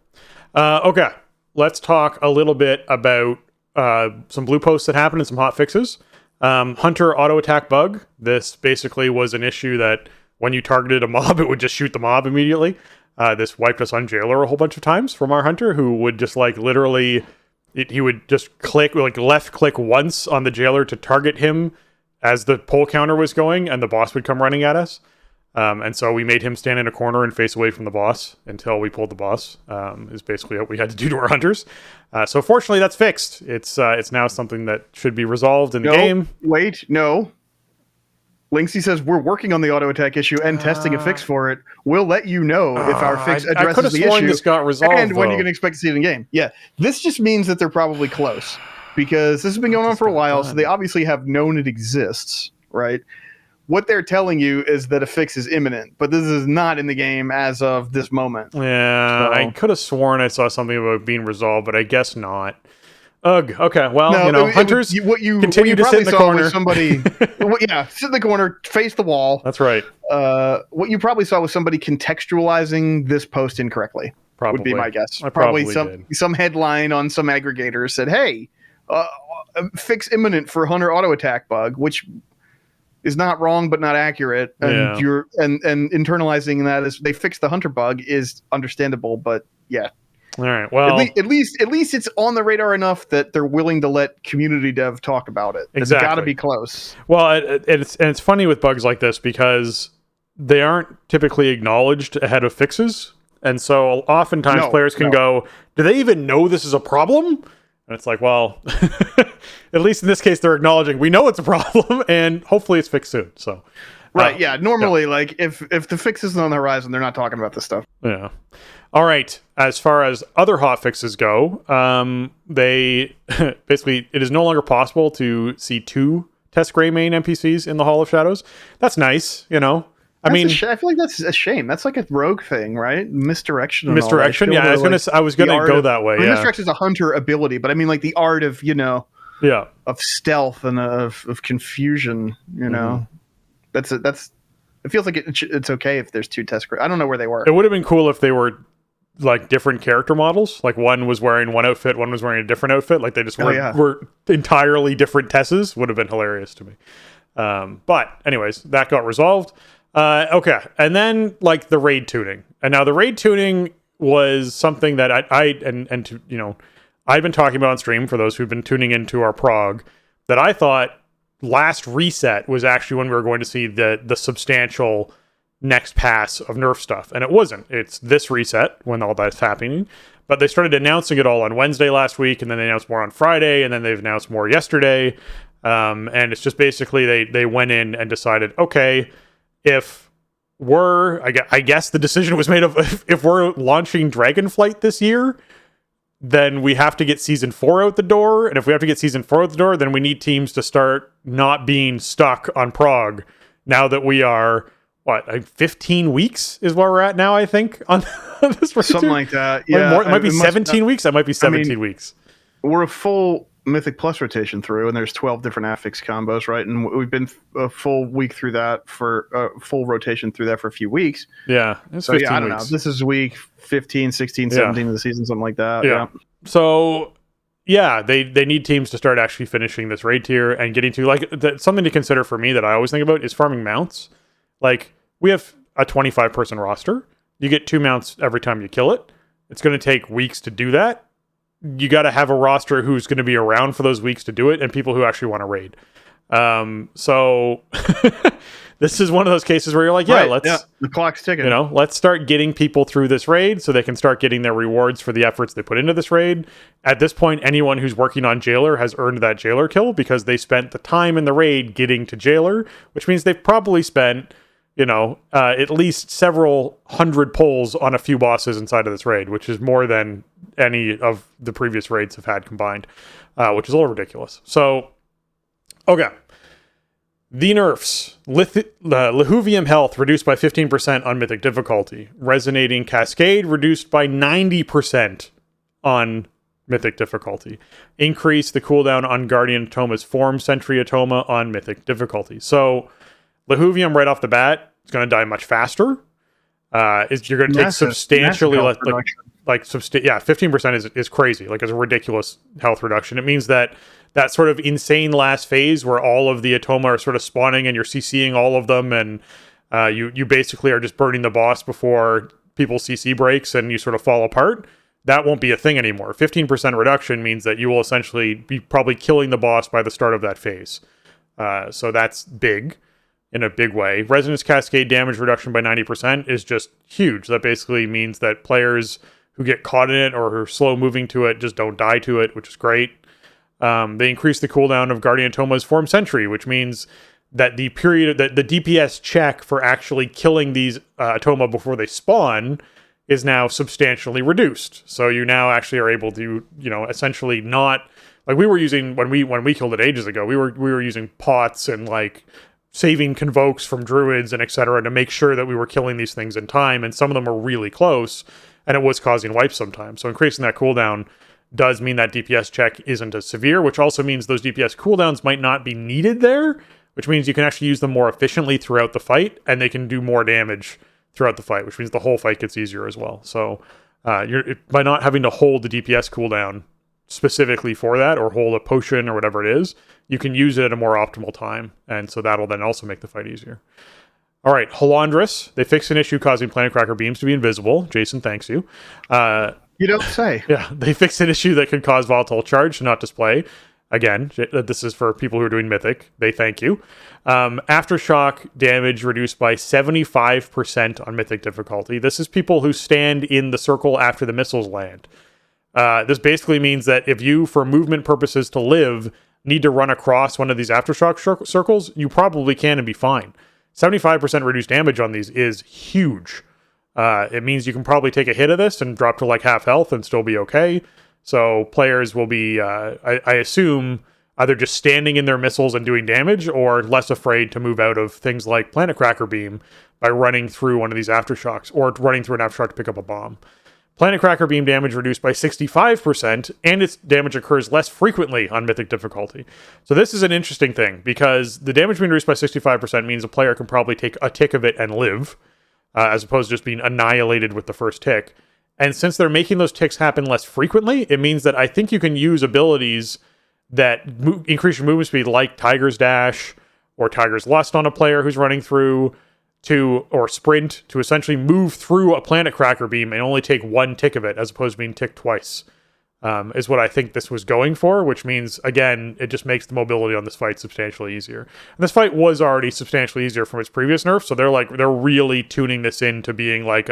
Okay, let's talk a little bit about some blue posts that happened and some hot fixes. Hunter auto attack bug. This basically was an issue that when you targeted a mob, it would just shoot the mob immediately. This wiped us on Jailer a whole bunch of times from our Hunter, who would just like literally, he would just left click once on the Jailer to target him as the pull counter was going, and the boss would come running at us. And so we made him stand in a corner and face away from the boss until we pulled the boss, is basically what we had to do to our Hunters. So fortunately, that's fixed. It's now something that should be resolved in the game. Wait, no. Linksy says, we're working on the auto attack issue and testing a fix for it. We'll let you know if our fix addresses the issue. This got resolved, and when you can expect to see it in game. Yeah, this just means that they're probably close because this has been going on for a while, so they obviously have known it exists, right? What they're telling you is that a fix is imminent, but this is not in the game as of this moment. Yeah, so I could have sworn I saw something about being resolved, but I guess not. Ugh. Okay. Well, Hunters continue to sit in the corner. Somebody, sit in the corner, face the wall. That's right. What you probably saw was somebody contextualizing this post incorrectly. Probably would be my guess. Probably some headline on some aggregator said, "Hey, fix imminent for Hunter auto attack bug," which is not wrong but not accurate, and you're and internalizing that as they fixed the hunter bug is understandable, but yeah. All right. Well, at least it's on the radar enough that they're willing to let community dev talk about it. Exactly. It's got to be close. Well, it's funny with bugs like this because they aren't typically acknowledged ahead of fixes, and so oftentimes players can go, "Do they even know this is a problem?" And it's like, well, at least in this case, they're acknowledging we know it's a problem, and hopefully it's fixed soon. So, right, yeah. Normally, like if the fix isn't on the horizon, they're not talking about this stuff. Yeah. All right. As far as other hot fixes go, they basically it is no longer possible to see 2 Test Gray main NPCs in the Hall of Shadows. That's nice, you know. I feel like that's a shame. That's like a rogue thing, right? Misdirection. Misdirection. Yeah, I was gonna go that way. I mean, misdirection is a hunter ability, but I mean, like the art of of stealth and of confusion. You know, that's it feels like it's okay if there's 2 Test Gray. I don't know where they were. It would have been cool if they were like different character models, like one was wearing one outfit, one was wearing a different outfit, like they just were entirely different Tesses. Would have been hilarious to me. But anyways, that got resolved. Okay, and then like the raid tuning, and now the raid tuning was something that I've been talking about on stream for those who've been tuning into our prog, that I thought last reset was actually when we were going to see the substantial next pass of nerf stuff, and it wasn't. It's this reset when all that's happening, but they started announcing it all on Wednesday last week, and then they announced more on Friday, and then they've announced more yesterday, and it's just basically they went in and decided, okay, if we're I guess the decision was made of if we're launching Dragonflight this year, then we have to get season 4 out the door, and if we have to get season 4 out the door, then we need teams to start not being stuck on prog now that we are 15 weeks is where we're at now, I think, on this raid. Something like that. Yeah. It might be 17 weeks. That might be 17 weeks. We're a full Mythic Plus rotation through, and there's 12 different affix combos, right? And we've been a full week through that for full rotation through that for a few weeks. Yeah. So yeah, I don't know. This is week 15, 16, 17 of the season, something like that. Yeah. So yeah, they need teams to start actually finishing this raid tier and getting to something to consider for me that I always think about is farming mounts. Like, we have a 25-person roster. You get 2 mounts every time you kill it. It's going to take weeks to do that. You got to have a roster who's going to be around for those weeks to do it, and people who actually want to raid. So this is one of those cases where you're like, the clock's ticking. Let's start getting people through this raid so they can start getting their rewards for the efforts they put into this raid. At this point, anyone who's working on Jailer has earned that Jailer kill because they spent the time in the raid getting to Jailer, which means they've probably spent at least several hundred pulls on a few bosses inside of this raid, which is more than any of the previous raids have had combined, which is a little ridiculous. So, okay. The nerfs. Lehuvium health reduced by 15% on Mythic difficulty. Resonating Cascade reduced by 90% on Mythic difficulty. Increase the cooldown on Guardian Atoma's Form Sentry Atoma on Mythic difficulty. So, Lehuvium right off the bat is going to die much faster. You're going to take substantially less. 15% is crazy. Like, it's a ridiculous health reduction. It means that sort of insane last phase where all of the Atoma are sort of spawning and you're CCing all of them, and you basically are just burning the boss before people's CC breaks and you sort of fall apart. That won't be a thing anymore. 15% reduction means that you will essentially be probably killing the boss by the start of that phase. So that's big. In a big way. Resonance Cascade damage reduction by 90% is just huge. That basically means that players who get caught in it or who are slow moving to it just don't die to it, which is great. They increase the cooldown of Guardian Toma's Form Sentry, which means that the period that the DPS check for actually killing these Atoma before they spawn is now substantially reduced. So you now actually are able to, essentially not like we were using when we killed it ages ago. We were using pots and like saving convokes from druids and etc. to make sure that we were killing these things in time, and some of them were really close, and it was causing wipes sometimes. So increasing that cooldown does mean that DPS check isn't as severe, which also means those DPS cooldowns might not be needed there, which means you can actually use them more efficiently throughout the fight, and they can do more damage throughout the fight, which means the whole fight gets easier as well. So by not having to hold the DPS cooldown specifically for that, or hold a potion or whatever it is, you can use it at a more optimal time. And so that'll then also make the fight easier. All right, Halandris. They fixed an issue causing Planet Cracker beams to be invisible. Jason, thanks you. You don't say. Yeah, they fixed an issue that could cause volatile charge to not display. Again, this is for people who are doing Mythic. They thank you. Aftershock damage reduced by 75% on Mythic difficulty. This is people who stand in the circle after the missiles land. This basically means that if you, for movement purposes to live, need to run across one of these Aftershock circles, you probably can and be fine. 75% reduced damage on these is huge. It means you can probably take a hit of this and drop to like half health and still be okay. So players will be, I assume, either just standing in their missiles and doing damage, or less afraid to move out of things like Planet Cracker Beam by running through one of these Aftershocks, or running through an Aftershock to pick up a bomb. Planet Cracker Beam damage reduced by 65%, and its damage occurs less frequently on Mythic difficulty. So this is an interesting thing, because the damage being reduced by 65% means a player can probably take a tick of it and live, as opposed to just being annihilated with the first tick. And since they're making those ticks happen less frequently, it means that I think you can use abilities that increase your movement speed, like Tiger's Dash or Tiger's Lust on a player who's running through, or Sprint, to essentially move through a Planet Cracker Beam and only take one tick of it, as opposed to being ticked twice, is what I think this was going for, which means, again, it just makes the mobility on this fight substantially easier. And this fight was already substantially easier from its previous nerf, so they're really tuning this into being like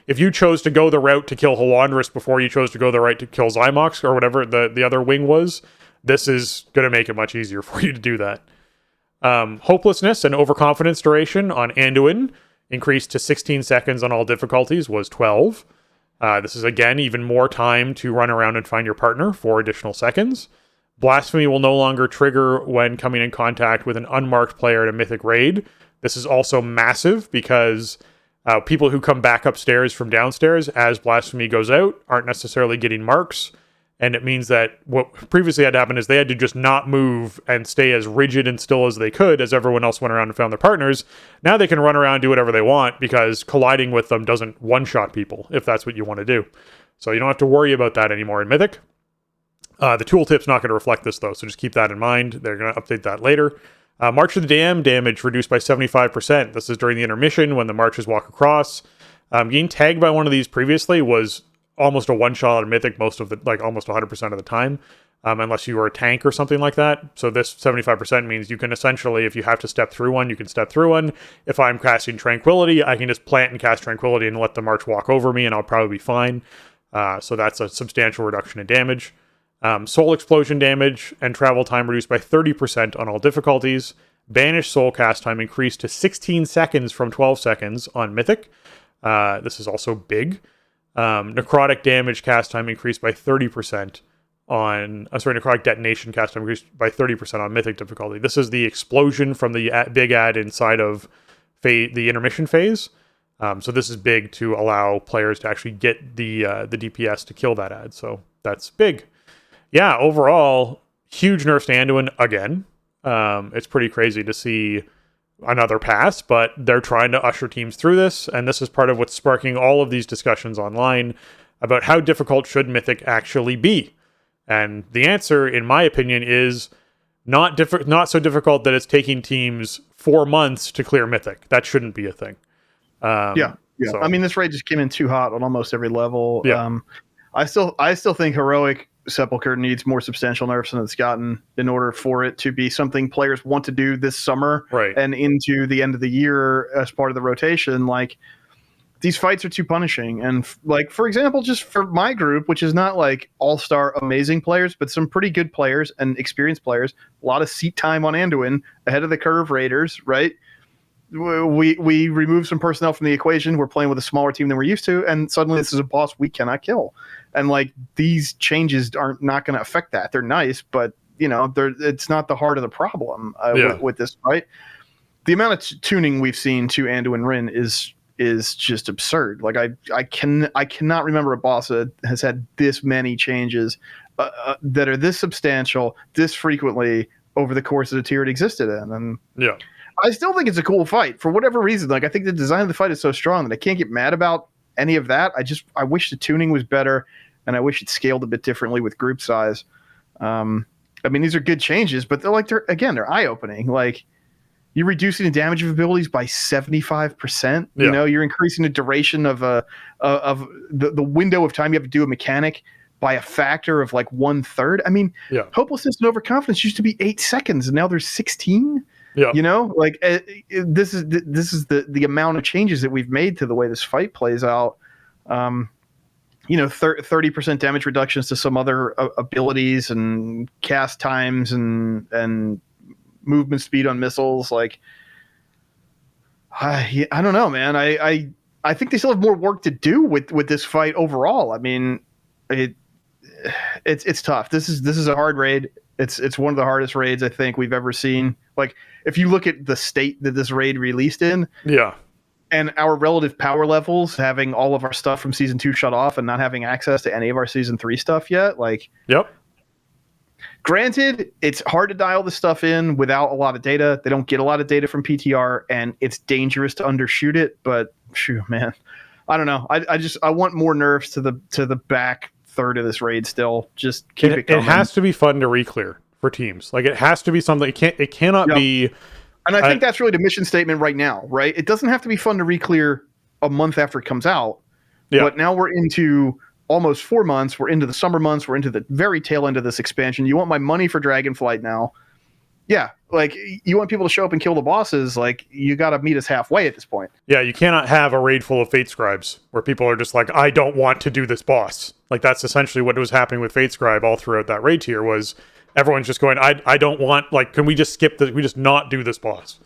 if you chose to go the route to kill Halandris before you chose to go the right to kill Zymox, or whatever the other wing was, this is going to make it much easier for you to do that. Hopelessness and overconfidence duration on Anduin increased to 16 seconds on all difficulties, was 12. This is, again, even more time to run around and find your partner, 4 additional seconds. Blasphemy will no longer trigger when coming in contact with an unmarked player at a Mythic raid. This is also massive, because people who come back upstairs from downstairs as Blasphemy goes out aren't necessarily getting marks. And it means that what previously had to happen is they had to just not move and stay as rigid and still as they could as everyone else went around and found their partners. Now they can run around and do whatever they want, because colliding with them doesn't one-shot people, if that's what you want to do. So you don't have to worry about that anymore in Mythic. The tooltip's not going to reflect this, though, so just keep that in mind. They're going to update that later. March of the Dam damage reduced by 75%. This is during the intermission when the marchers walk across. Getting tagged by one of these previously was almost a one-shot on Mythic almost 100% of the time, unless you were a tank or something like that. So this 75% means you can essentially, if you have to step through one, you can step through one. If I'm casting Tranquility, I can just plant and cast Tranquility and let the march walk over me, and I'll probably be fine. So that's a substantial reduction in damage. Soul Explosion damage and travel time reduced by 30% on all difficulties. Banished Soul cast time increased to 16 seconds from 12 seconds on Mythic. This is also big. Necrotic damage cast time increased by 30% on... necrotic detonation cast time increased by 30% on Mythic difficulty. This is the explosion from the big ad inside of the intermission phase. So this is big to allow players to actually get the DPS to kill that ad. So that's big. Yeah, overall, huge nerfs to Anduin again. It's pretty crazy to see another pass, but they're trying to usher teams through this, and this is part of what's sparking all of these discussions online about how difficult should Mythic actually be. And the answer, in my opinion, is not so difficult that it's taking teams 4 months to clear Mythic. That shouldn't be a thing. Yeah. So. I mean, this raid just came in too hot on almost every level. Yeah. I still think Heroic Sepulchre needs more substantial nerfs than it's gotten in order for it to be something players want to do this summer, right, and into the end of the year as part of the rotation. Like, these fights are too punishing. And like, for example, just for my group, which is not like all-star amazing players, but some pretty good players and experienced players, a lot of seat time on Anduin, ahead of the curve raiders, right? We remove some personnel from the equation. We're playing with a smaller team than we're used to, and suddenly this is a boss we cannot kill. And like, these changes aren't not going to affect that. They're nice, but it's not the heart of the problem with this fight. The amount of tuning we've seen to Anduin Rin is just absurd. Like, I cannot remember a boss that has had this many changes that are this substantial, this frequently over the course of the tier it existed in. And yeah. I still think it's a cool fight for whatever reason. Like, I think the design of the fight is so strong that I can't get mad about any of that. I wish the tuning was better, and I wish it scaled a bit differently with group size. And I mean, these are good changes, but they're eye-opening. Like, you're reducing the damage of abilities by 75%. You know, you're increasing the duration of the window of time you have to do a mechanic by a factor of like 1/3. I mean, hopelessness and overconfidence used to be 8 seconds, and now there's 16. Yeah, you know, like this is the amount of changes that we've made to the way this fight plays out. 30% damage reductions to some other abilities and cast times and movement speed on missiles. Like, I don't know, man. I think they still have more work to do with this fight overall. I mean, it's tough. This is a hard raid. It's one of the hardest raids I think we've ever seen. Like, if you look at the state that this raid released in, and our relative power levels, having all of our stuff from season 2 shut off and not having access to any of our season 3 stuff yet, like, granted, it's hard to dial this stuff in without a lot of data. They don't get a lot of data from PTR, and it's dangerous to undershoot it. But shoot, man, I don't know. I want more nerfs to the back third of this raid. Still, just keep it coming. It has to be fun to reclear for teams. Like, it has to be something. It cannot be. And I think that's really the mission statement right now, right? It doesn't have to be fun to reclear a month after it comes out. But now we're into almost 4 months. We're into the summer months. We're into the very tail end of this expansion. You want my money for Dragonflight now? Yeah, like, you want people to show up and kill the bosses? Like, you got to meet us halfway at this point. Yeah, you cannot have a raid full of Fate Scribes where people are just like, I don't want to do this boss. Like, that's essentially what was happening with Fate Scribe all throughout that raid tier. Was everyone's just going, I don't want, like, can we just skip this? We just not do this boss.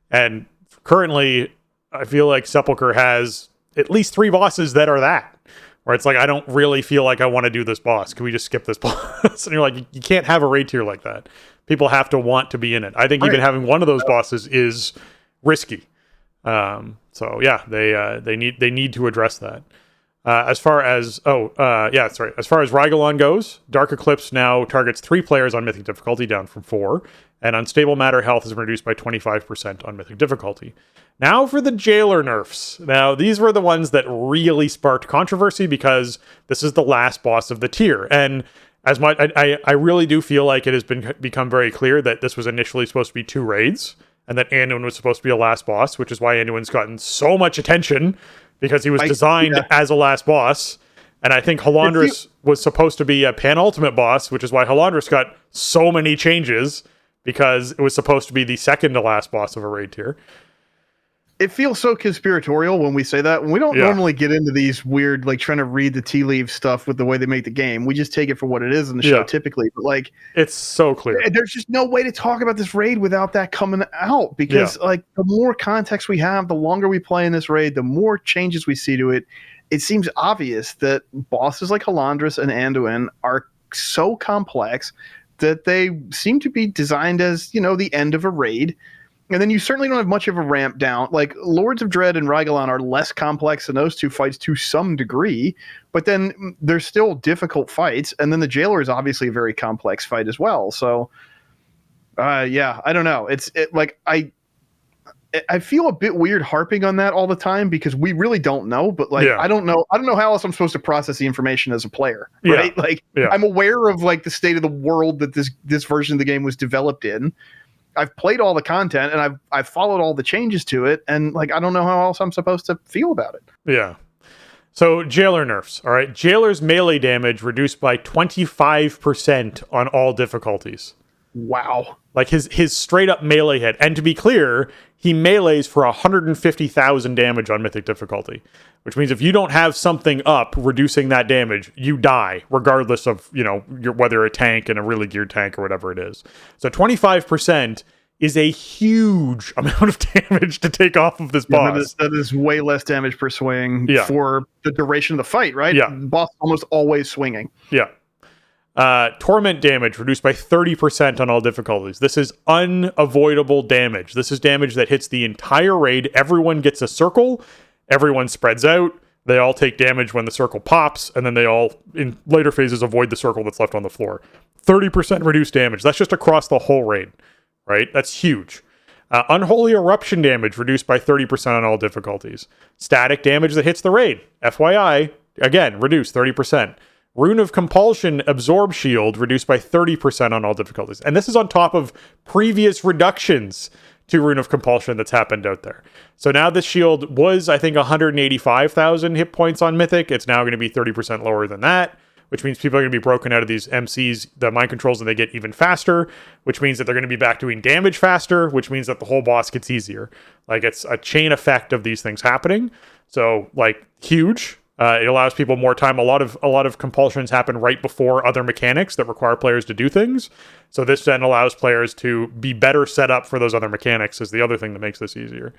And currently, I feel like Sepulchre has at least 3 bosses that are that. Where it's like, I don't really feel like I want to do this boss. Can we just skip this boss? And you're like, you can't have a raid tier like that. People have to want to be in it. I think even having one of those bosses is risky. So yeah, they need to address that. As far as Rygalon goes, Dark Eclipse now targets 3 players on Mythic difficulty, down from 4, and Unstable Matter health is reduced by 25% on Mythic difficulty. Now for the Jailer nerfs. Now, these were the ones that really sparked controversy because this is the last boss of the tier, and as much I really do feel like it has become very clear that this was initially supposed to be 2 raids, and that Anduin was supposed to be a last boss, which is why Anduin's gotten so much attention. Because he was designed as a last boss. And I think Halandris was supposed to be a penultimate boss, which is why Halandris got so many changes, because it was supposed to be the second to last boss of a raid tier. It feels so conspiratorial when we say that. We don't normally get into these weird, like, trying to read the tea leaves stuff with the way they make the game. We just take it for what it is in the show typically. But, like, it's so clear. There's just no way to talk about this raid without that coming out, because like, the more context we have, the longer we play in this raid, the more changes we see to it. It seems obvious that bosses like Halandris and Anduin are so complex that they seem to be designed as, the end of a raid. And then you certainly don't have much of a ramp down. Like, Lords of Dread and Rygalon are less complex than those 2 fights to some degree, but then they're still difficult fights. And then the Jailer is obviously a very complex fight as well. So, I don't know. I feel a bit weird harping on that all the time because we really don't know. But I don't know how else I'm supposed to process the information as a player, right? I'm aware of, like, the state of the world that this version of the game was developed in. I've played all the content and I've followed all the changes to it, and, like, I don't know how else I'm supposed to feel about it. Yeah. So Jailer nerfs. All right. Jailer's melee damage reduced by 25% on all difficulties. Wow. Like, his straight up melee hit. And to be clear, he melees for 150,000 damage on Mythic difficulty, which means if you don't have something up reducing that damage, you die, regardless of, whether a tank and a really geared tank or whatever it is. So 25% is a huge amount of damage to take off of this boss. That is way less damage per swing for the duration of the fight, right? Yeah. The boss almost always swinging. Yeah. Torment damage reduced by 30% on all difficulties. This is unavoidable damage. This is damage that hits the entire raid. Everyone gets a circle. Everyone spreads out. They all take damage when the circle pops, and then they all, in later phases, avoid the circle that's left on the floor. 30% reduced damage. That's just across the whole raid, right? That's huge. Unholy Eruption damage reduced by 30% on all difficulties. Static damage that hits the raid. FYI, again, reduced 30%. Rune of Compulsion Absorb Shield reduced by 30% on all difficulties. And this is on top of previous reductions to Rune of Compulsion that's happened out there. So now this shield was, I think, 185,000 hit points on Mythic. It's now going to be 30% lower than that, which means people are going to be broken out of these MCs, the mind controls, and they get even faster, which means that they're going to be back doing damage faster, which means that the whole boss gets easier. Like, it's a chain effect of these things happening. So, like, huge. It allows people more time. A lot of compulsions happen right before other mechanics that require players to do things. So this then allows players to be better set up for those other mechanics, is the other thing that makes this easier.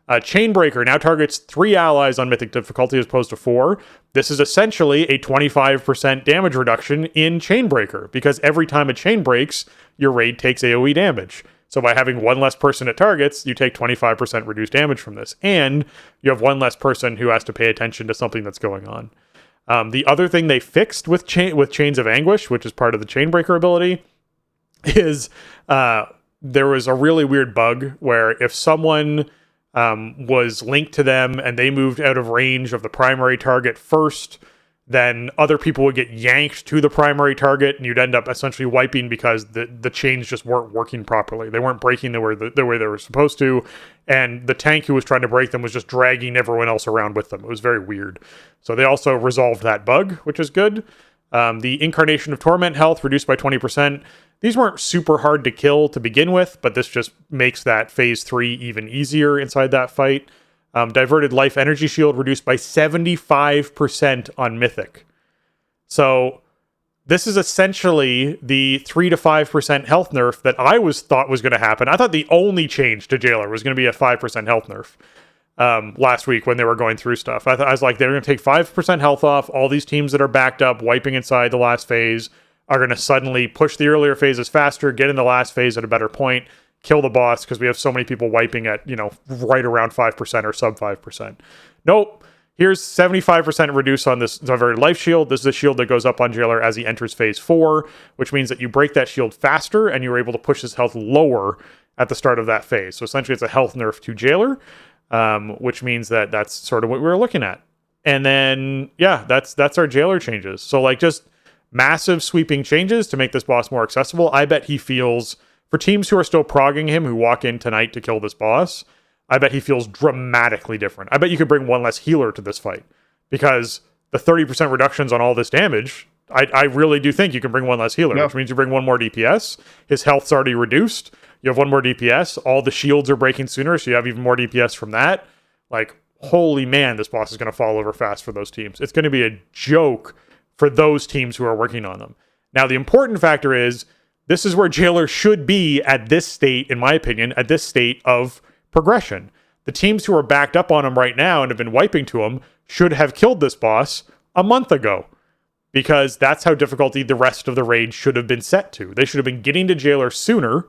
Chainbreaker now targets 3 allies on Mythic difficulty as opposed to 4. This is essentially a 25% damage reduction in Chainbreaker, because every time a chain breaks, your raid takes AoE damage. So by having one less person at targets, you take 25% reduced damage from this. And you have one less person who has to pay attention to something that's going on. The other thing they fixed with Chains of Anguish, which is part of the Chainbreaker ability, is there was a really weird bug where if someone was linked to them and they moved out of range of the primary target first, then other people would get yanked to the primary target, and you'd end up essentially wiping because the chains just weren't working properly. They weren't breaking the way they were supposed to, and the tank who was trying to break them was just dragging everyone else around with them. It was very weird. So they also resolved that bug, which is good. The Incarnation of Torment health reduced by 20%. These weren't super hard to kill to begin with, but this just makes that phase 3 even easier inside that fight. Diverted Life Energy Shield reduced by 75% on Mythic. So this is essentially the 3 to 5% health nerf that I thought was going to happen. I thought the only change to Jailer was going to be a 5% health nerf last week when they were going through stuff. I was like, they're going to take 5% health off. All these teams that are backed up, wiping inside the last phase, are going to suddenly push the earlier phases faster, get in the last phase at a better point, kill the boss, because we have so many people wiping at, right around 5% or sub 5%. Nope. Here's 75% reduce on this Diverted Life Shield. This is a shield that goes up on Jailer as he enters phase 4, which means that you break that shield faster and you're able to push his health lower at the start of that phase. So essentially it's a health nerf to Jailer, which means that that's sort of what we were looking at. And then, yeah, that's our Jailer changes. So like just massive sweeping changes to make this boss more accessible. I bet he feels, for teams who are still progging him, who walk in tonight to kill this boss, I bet he feels dramatically different. I bet you could bring one less healer to this fight, because the 30% reductions on all this damage, I really do think you can bring one less healer, which means you bring one more DPS. His health's already reduced. You have one more DPS. All the shields are breaking sooner, so you have even more DPS from that. Like, holy man, this boss is going to fall over fast for those teams. It's going to be a joke for those teams who are working on them. Now, the important factor is, this is where Jailer should be at this state, in my opinion, at this state of progression. The teams who are backed up on him right now and have been wiping to him should have killed this boss a month ago, because that's how difficulty the rest of the raid should have been set to. They should have been getting to Jailer sooner,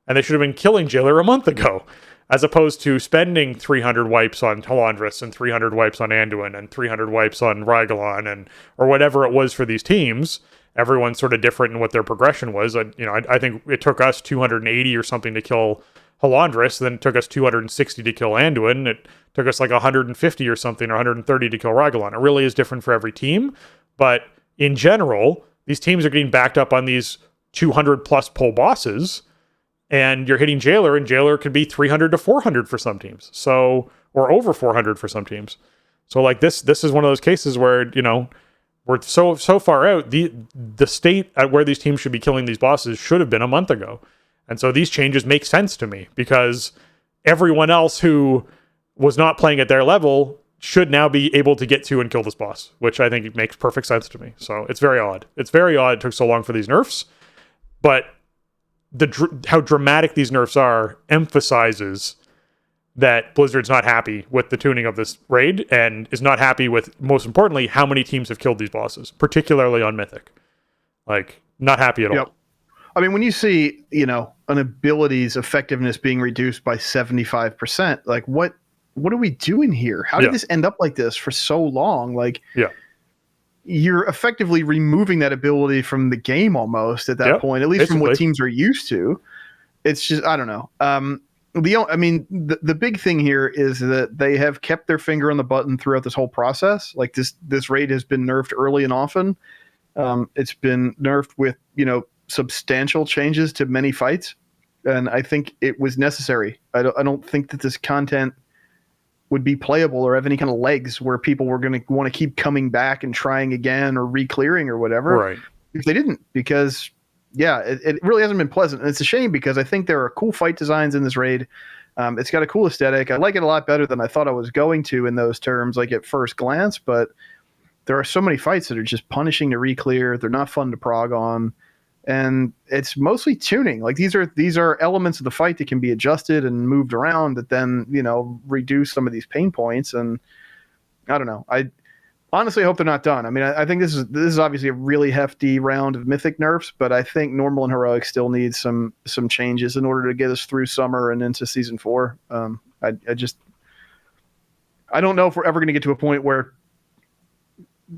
and they should have been killing Jailer a month ago, as opposed to spending 300 wipes on Halandris and 300 wipes on Anduin and 300 wipes on Rygalon or whatever it was for these teams. Everyone's sort of different in what their progression was. I think it took us 280 or something to kill Halandris, then it took us 260 to kill Anduin. It took us like 150 or something, or 130 to kill Rygalon. It really is different for every team, but in general, these teams are getting backed up on these 200 plus pull bosses, and you're hitting Jailer, and Jailer could be 300 to 400 for some teams, so, or over 400 for some teams. So like this is one of those cases where, we're so far out. The state at where these teams should be killing these bosses should have been a month ago. And so these changes make sense to me, because everyone else who was not playing at their level should now be able to get to and kill this boss, which I think makes perfect sense to me. So it's very odd. It's very odd it took so long for these nerfs, but how dramatic these nerfs are emphasizes that Blizzard's not happy with the tuning of this raid, and is not happy with, most importantly, how many teams have killed these bosses, particularly on Mythic. Like, not happy at all. I mean, when you see, an ability's effectiveness being reduced by 75%, like what are we doing here? How did this end up like this for so long? Like, you're effectively removing that ability from the game almost at that point, at least basically, from what teams are used to. It's just, I don't know. The big thing here is that they have kept their finger on the button throughout this whole process. Like this raid has been nerfed early and often, It's been nerfed with, substantial changes to many fights, and I think it was necessary. I don't think that this content would be playable or have any kind of legs where people were going to want to keep coming back and trying again or re-clearing or whatever. Right. If they didn't, because it really hasn't been pleasant. And it's a shame because I think there are cool fight designs in this raid. It's got a cool aesthetic. I like it a lot better than I thought I was going to in those terms, like at first glance, but there are so many fights that are just punishing to re-clear. They're not fun to prog on. And it's mostly tuning. Like these are elements of the fight that can be adjusted and moved around that then, reduce some of these pain points. And I don't know. I honestly hope they're not done. I mean, I think this is obviously a really hefty round of mythic nerfs, but I think normal and heroic still needs some changes in order to get us through summer and into season 4. I don't know if we're ever going to get to a point where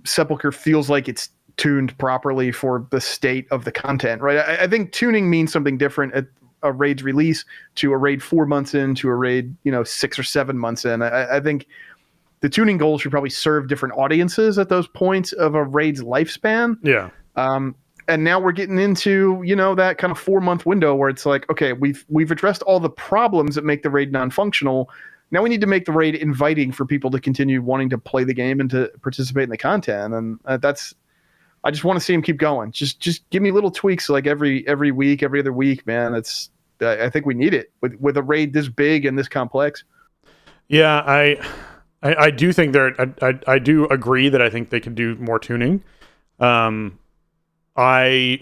Sepulchre feels like it's tuned properly for the state of the content, right? I think tuning means something different at a raid's release to a raid 4 months in to a raid 6 or 7 months in. I think the tuning goals should probably serve different audiences at those points of a raid's lifespan. Yeah. And now we're getting into that kind of 4-month window where it's like, okay, we've addressed all the problems that make the raid non-functional. Now we need to make the raid inviting for people to continue wanting to play the game and to participate in the content. And I just want to see him keep going. Just give me little tweaks like every week, every other week, man. I think we need it with a raid this big and this complex. Yeah, I do think I do agree that I think they can do more tuning. I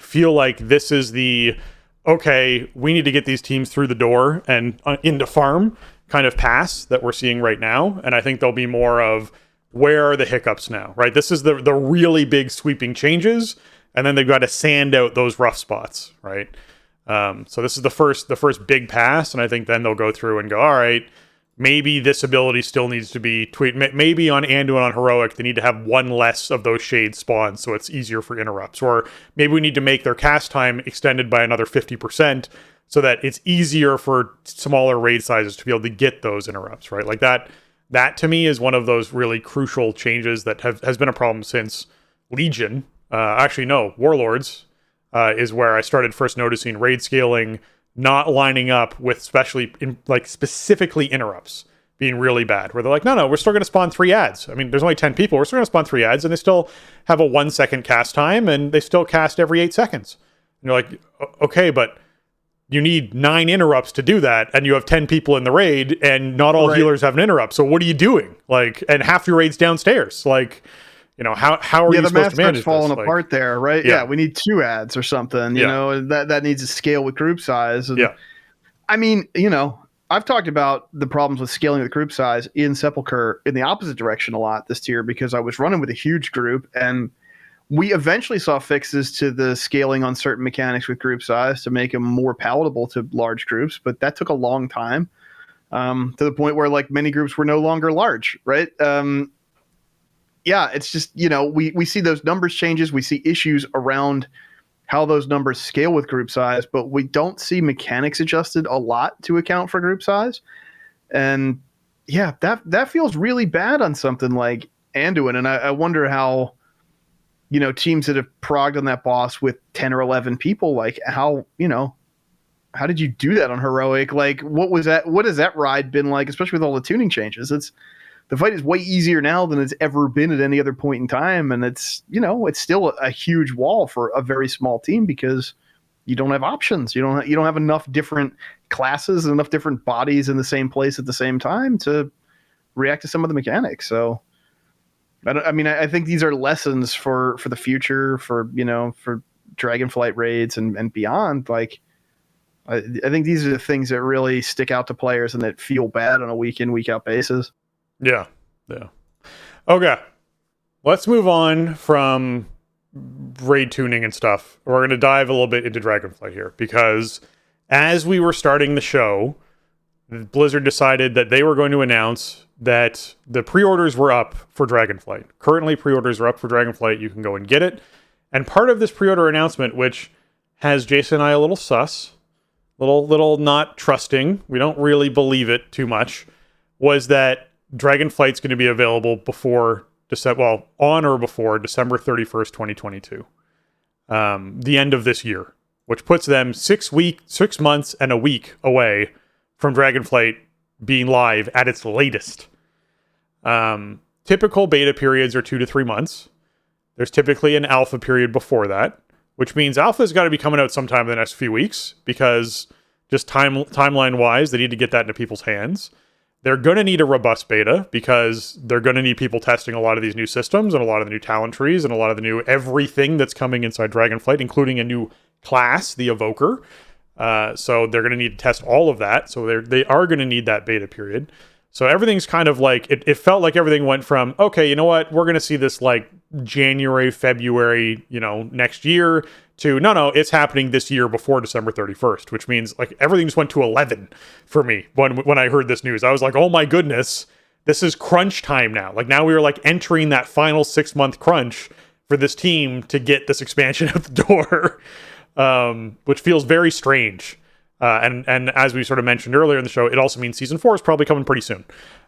feel like this is okay, we need to get these teams through the door and into farm kind of pass that we're seeing right now. And I think there'll be more of, where are the hiccups now, right? This is the really big sweeping changes, and then they've got to sand out those rough spots, right? So this is the first big pass, and I think then they'll go through and go, all right, maybe this ability still needs to be tweaked. Maybe on Anduin on Heroic, they need to have one less of those shades spawns so it's easier for interrupts. Or maybe we need to make their cast time extended by another 50% so that it's easier for smaller raid sizes to be able to get those interrupts, right? Like that to me is one of those really crucial changes that has been a problem since Legion. Warlords is where I started first noticing raid scaling not lining up with specifically interrupts being really bad, where they're like, no, we're still going to spawn 3 ads. I mean, there's only 10 people. We're still going to spawn 3 ads, and they still have a 1-second cast time, and they still cast every 8 seconds. And you're like, okay, but you need 9 interrupts to do that, and you have 10 people in the raid, and not all healers have an interrupt. So what are you doing? Like, and half your raid's downstairs. Like, how are you supposed to manage this? Falling apart there, right? Yeah, we need 2 ads or something. You know, that needs to scale with group size. And, I mean, I've talked about the problems with scaling with group size in Sepulchre in the opposite direction a lot this tier, because I was running with a huge group, and we eventually saw fixes to the scaling on certain mechanics with group size to make them more palatable to large groups, but that took a long time, to the point where like many groups were no longer large, right? It's just, we see those numbers changes, we see issues around how those numbers scale with group size, but we don't see mechanics adjusted a lot to account for group size. And that feels really bad on something like Anduin. And I wonder how, teams that have progged on that boss with 10 or 11 people, like how did you do that on Heroic? Like, what has that ride been like, especially with all the tuning changes? The fight is way easier now than it's ever been at any other point in time. And it's still a huge wall for a very small team because you don't have options. You don't have enough different classes and enough different bodies in the same place at the same time to react to some of the mechanics. So I think these are lessons for the future, for Dragonflight raids and beyond. Like, I think these are the things that really stick out to players and that feel bad on a week in, week out basis. Yeah. Okay. Let's move on from raid tuning and stuff. We're going to dive a little bit into Dragonflight here, because as we were starting the show, Blizzard decided that they were going to announce that the pre-orders were up for Dragonflight. Currently, pre-orders are up for Dragonflight. You can go and get it. And part of this pre-order announcement, which has Jason and I a little sus, little not trusting, we don't really believe it too much, was that Dragonflight's going to be available on or before December 31st, 2022. the end of this year, which puts them 6 months and a week away from Dragonflight being live at its latest. Typical beta periods are 2 to 3 months. There's typically an alpha period before that, which means alpha's got to be coming out sometime in the next few weeks, because just timeline-wise, they need to get that into people's hands. They're going to need a robust beta, because they're going to need people testing a lot of these new systems and a lot of the new talent trees and a lot of the new everything that's coming inside Dragonflight, including a new class, the Evoker. So they're going to need to test all of that. So they are going to need that beta period. So everything's kind of like, it felt like everything went from, okay, you know what, we're going to see this like January, February, next year, to no, it's happening this year before December 31st, which means like everything just went to 11 for me when I heard this news. I was like, oh my goodness, this is crunch time now. Like now we are like entering that final 6-month crunch for this team to get this expansion out the door, which feels very strange. And as we sort of mentioned earlier in the show, it also means season 4 is probably coming pretty soon.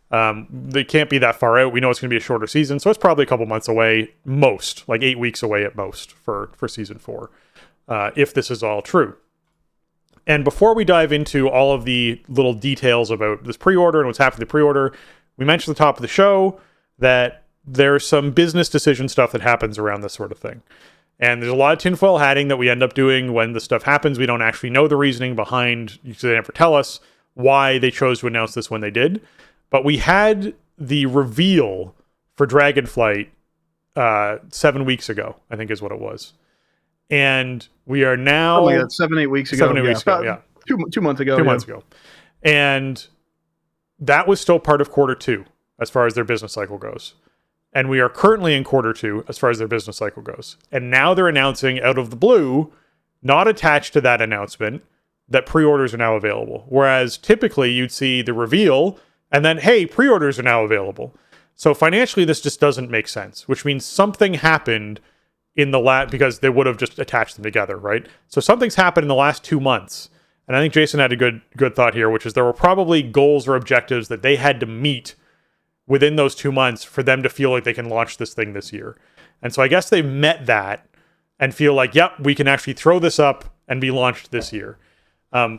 They can't be that far out. We know it's going to be a shorter season, so it's probably a couple months away, most, like 8 weeks away at most for season 4, if this is all true. And before we dive into all of the little details about this pre-order and what's happened to the pre-order, we mentioned at the top of the show that there's some business decision stuff that happens around this sort of thing. And there's a lot of tinfoil hatting that we end up doing when this stuff happens. We don't actually know the reasoning behind, because they never tell us why they chose to announce this when they did. But we had the reveal for Dragonflight 7 weeks ago, I think is what it was. And we are now... Oh, yeah, 7-8 weeks ago. 7-8 weeks ago, yeah. 2 months ago. 2 months ago. And that was still part of quarter 2, as far as their business cycle goes. And we are currently in quarter 2 as far as their business cycle goes. And now they're announcing out of the blue, not attached to that announcement, that pre-orders are now available. Whereas typically you'd see the reveal and then, hey, pre-orders are now available. So financially, this just doesn't make sense, which means something happened in the because they would have just attached them together, right? So something's happened in the last 2 months. And I think Jason had a good thought here, which is there were probably goals or objectives that they had to meet within those 2 months for them to feel like they can launch this thing this year. And so I guess they've met that and feel like, yep, we can actually throw this up and be launched this year.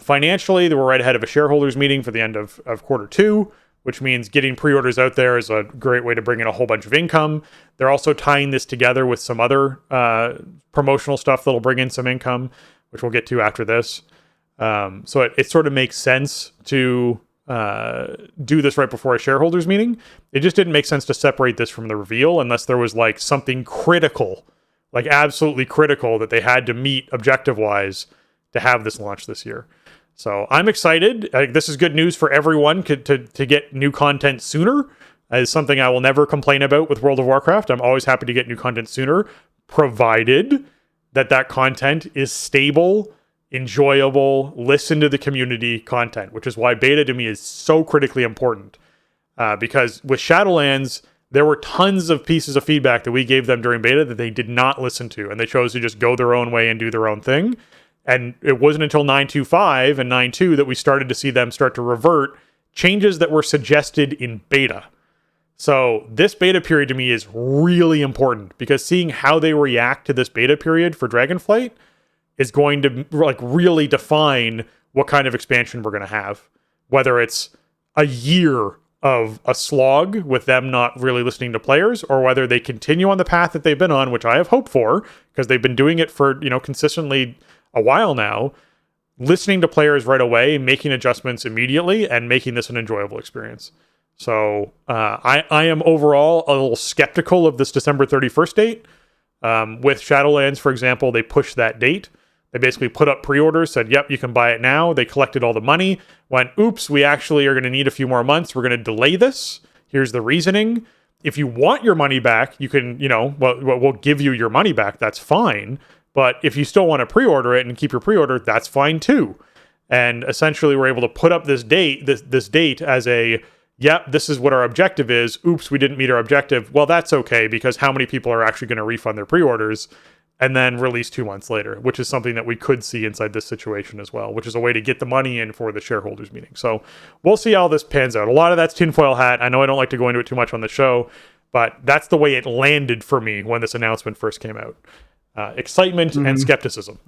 Financially, they were right ahead of a shareholders meeting for the end of quarter 2, which means getting pre-orders out there is a great way to bring in a whole bunch of income. They're also tying this together with some other promotional stuff that'll bring in some income, which we'll get to after this. So it sort of makes sense to do this right before a shareholders meeting. It just didn't make sense to separate this from the reveal unless there was like something critical, like absolutely critical, that they had to meet objective wise to have this launch this year. So I'm excited. This is good news for everyone to get new content sooner. Is something I will never complain about with World of Warcraft. I'm always happy to get new content sooner, provided that content is stable, enjoyable, listen to the community content, which is why beta to me is so critically important. Because with Shadowlands, there were tons of pieces of feedback that we gave them during beta that they did not listen to, and they chose to just go their own way and do their own thing. And it wasn't until 9.2.5 and 9.2 that we started to see them start to revert changes that were suggested in beta. So this beta period to me is really important, because seeing how they react to this beta period for Dragonflight is going to like really define what kind of expansion we're going to have. Whether it's a year of a slog with them not really listening to players, or whether they continue on the path that they've been on, which I have hope for, because they've been doing it for, consistently a while now, listening to players right away, making adjustments immediately, and making this an enjoyable experience. So I am overall a little skeptical of this December 31st date. With Shadowlands, for example, they pushed that date. They basically put up pre-orders, said, yep, you can buy it now. They collected all the money, went, oops, we actually are going to need a few more months. We're going to delay this. Here's the reasoning. If you want your money back, you can, we'll give you your money back. That's fine. But if you still want to pre-order it and keep your pre-order, that's fine too. And essentially, we're able to put up this date, this date as a, yep, this is what our objective is. Oops, we didn't meet our objective. Well, that's okay, because how many people are actually going to refund their pre-orders and then release 2 months later, which is something that we could see inside this situation as well, which is a way to get the money in for the shareholders meeting. So we'll see how this pans out. A lot of that's tinfoil hat. I know I don't like to go into it too much on the show, but that's the way it landed for me when this announcement first came out. excitement and skepticism.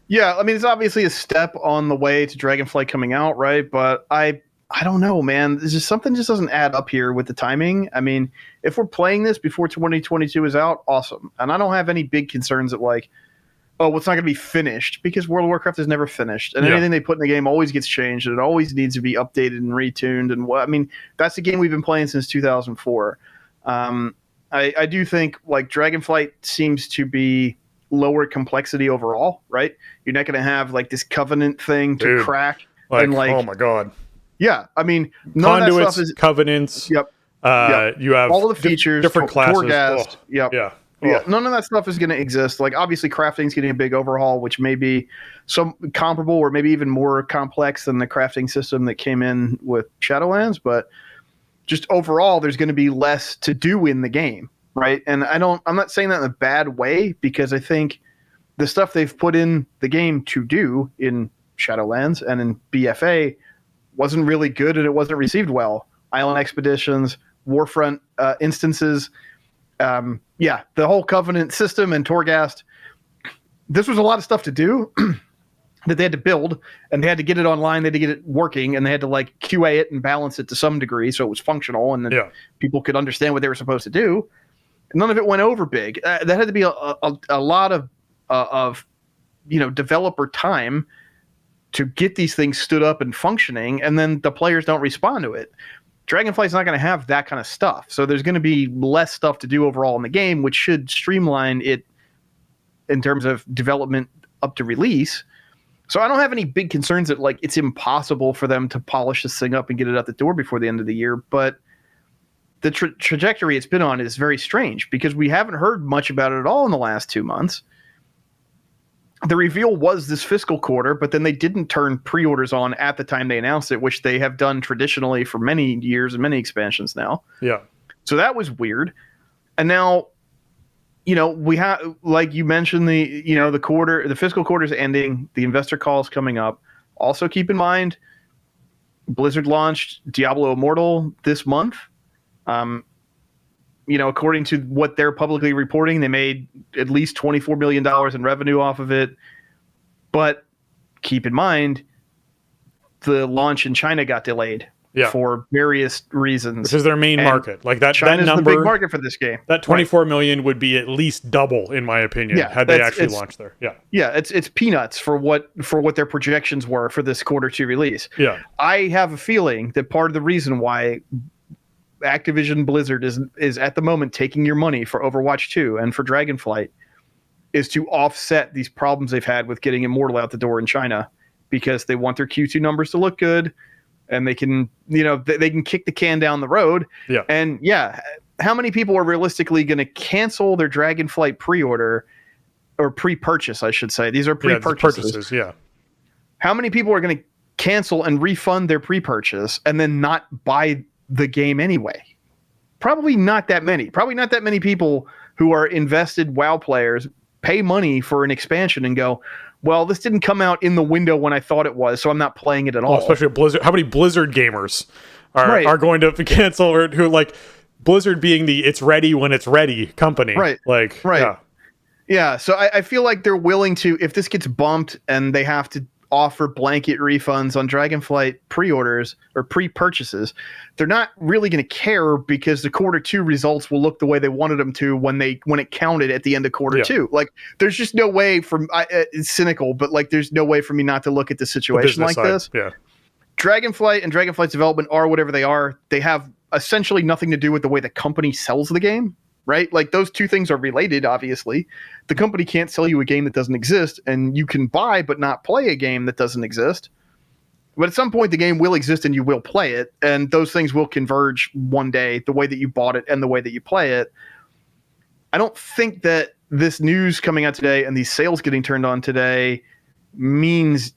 Yeah, I mean, it's obviously a step on the way to Dragonflight coming out, right? But I don't know, man. There's just something just doesn't add up here with the timing. I mean, if we're playing this before 2022 is out, awesome. And I don't have any big concerns that like, oh, well, it's not going to be finished, because World of Warcraft is never finished, and anything they put in the game always gets changed, and it always needs to be updated and retuned. And I mean, that's the game we've been playing since 2004. I do think like Dragonflight seems to be lower complexity overall, right? You're not going to have like this Covenant thing to crack. And like, oh my god. Yeah, I mean, none Conduits, of that stuff is covenants. Yep. You have all the features, different classes. Torghast, Oh, yep. Yeah. Yeah, none of that stuff is going to exist. Like, obviously, crafting's getting a big overhaul, which may be some comparable or maybe even more complex than the crafting system that came in with Shadowlands. But just overall, there's going to be less to do in the game, right? And I'm not saying that in a bad way, because I think the stuff they've put in the game to do in Shadowlands and in BFA wasn't really good, and it wasn't received well. Island expeditions, Warfront instances. The whole Covenant system and Torghast, this was a lot of stuff to do that they had to build, and they had to get it online, they had to get it working, and they had to like QA it and balance it to some degree so it was functional and then people could understand what they were supposed to do. None of it went over big. That had to be a lot of developer time to get these things stood up and functioning, and then the players don't respond to it. Dragonflight's not going to have that kind of stuff. So there's going to be less stuff to do overall in the game, which should streamline it in terms of development up to release. So I don't have any big concerns that like it's impossible for them to polish this thing up and get it out the door before the end of the year. But the trajectory it's been on is very strange, because we haven't heard much about it at all in the last 2 months. The reveal was this fiscal quarter, but then they didn't turn pre-orders on at the time they announced it, which they have done traditionally for many years and many expansions now. Yeah. So that was weird. And now, we have, like you mentioned, the fiscal quarter's ending, the investor call is coming up. Also keep in mind, Blizzard launched Diablo Immortal this month. According to what they're publicly reporting, they made at least $24 million in revenue off of it. But keep in mind, the launch in China got delayed for various reasons. Which is their main market. Like that China's number, the big market for this game. That 24 million would be at least double, in my opinion, had they actually launched there. Yeah. Yeah, it's peanuts for what their projections were for this quarter 2 release. Yeah. I have a feeling that part of the reason why Activision Blizzard is at the moment taking your money for Overwatch 2 and for Dragonflight is to offset these problems they've had with getting Immortal out the door in China, because they want their Q2 numbers to look good, and they can, they can kick the can down the road. Yeah. And how many people are realistically going to cancel their Dragonflight pre-order or pre-purchase, I should say. These are pre-purchases. Yeah. How many people are going to cancel and refund their pre-purchase and then not buy the game anyway? Probably not that many. Probably not that many people who are invested WoW players pay money for an expansion and go, well, this didn't come out in the window when I thought it was, so I'm not playing it at all. Especially Blizzard. How many Blizzard gamers are going to cancel, or who, like, Blizzard being the it's ready when it's ready company. Right. Like, right. Yeah. So I feel like they're willing to, if this gets bumped and they have to offer blanket refunds on Dragonflight pre-orders or pre-purchases, they're not really going to care, because the quarter 2 results will look the way they wanted them to when it counted at the end of quarter 2. Like, there's just no way it's cynical, but like, there's no way for me not to look at the situation like this. Yeah. Dragonflight and Dragonflight's development are whatever they are. They have essentially nothing to do with the way the company sells the game. Right? Like, those two things are related, obviously. The company can't sell you a game that doesn't exist, and you can buy but not play a game that doesn't exist. But at some point, the game will exist and you will play it, and those things will converge one day, the way that you bought it and the way that you play it. I don't think that this news coming out today and these sales getting turned on today means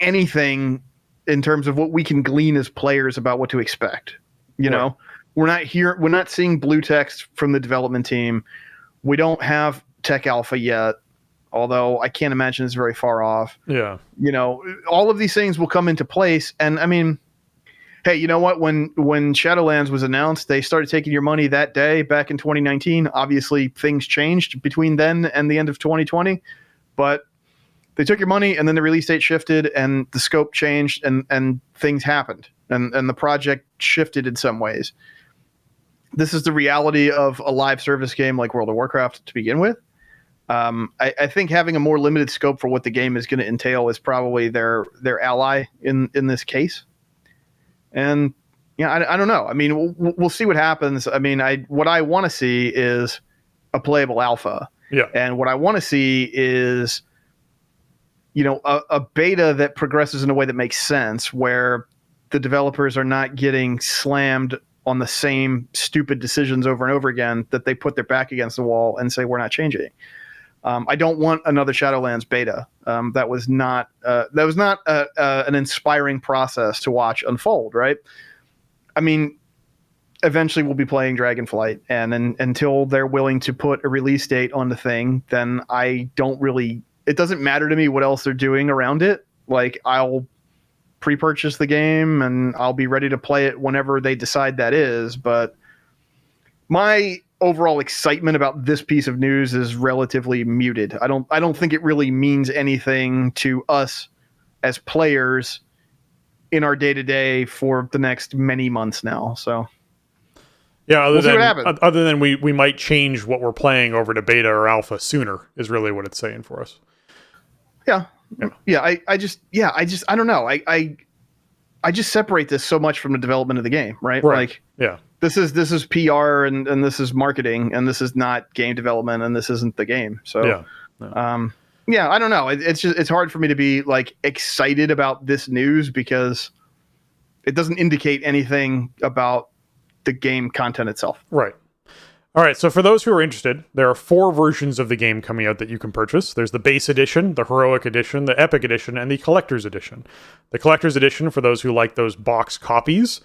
anything in terms of what we can glean as players about what to expect. You know? We're not seeing blue text from the development team. We don't have tech alpha yet, although I can't imagine it's very far off. Yeah. All of these things will come into place. And I mean, hey, you know what? When Shadowlands was announced, they started taking your money that day back in 2019. Obviously, things changed between then and the end of 2020, but they took your money, and then the release date shifted, and the scope changed, and things happened, and the project shifted in some ways. This is the reality of a live service game like World of Warcraft to begin with. I think having a more limited scope for what the game is going to entail is probably their ally in this case. And yeah, I don't know. I mean, we'll see what happens. I mean, what I want to see is a playable alpha. Yeah. And what I want to see is, a beta that progresses in a way that makes sense, where the developers are not getting slammed on the same stupid decisions over and over again, that they put their back against the wall and say, we're not changing. I don't want another Shadowlands beta. That was not an inspiring process to watch unfold, right? I mean, eventually we'll be playing Dragonflight, and until they're willing to put a release date on the thing, then it doesn't matter to me what else they're doing around it. Like, I'll pre-purchase the game and I'll be ready to play it whenever they decide that is. But my overall excitement about this piece of news is relatively muted. I don't think it really means anything to us as players in our day-to-day for the next many months now. So yeah, we'll see what happens. Other than we might change what we're playing over to beta or alpha sooner is really what it's saying for us. Yeah. I don't know. I just separate this so much from the development of the game, right? Like, yeah, this is PR and this is marketing, and this is not game development, and this isn't the game. So yeah. No. I don't know. It's hard for me to be like excited about this news because it doesn't indicate anything about the game content itself. Right. All right, so for those who are interested, there are 4 versions of the game coming out that you can purchase. There's the base edition, the heroic edition, the epic edition, and the collector's edition. The collector's edition, for those who like those box copies,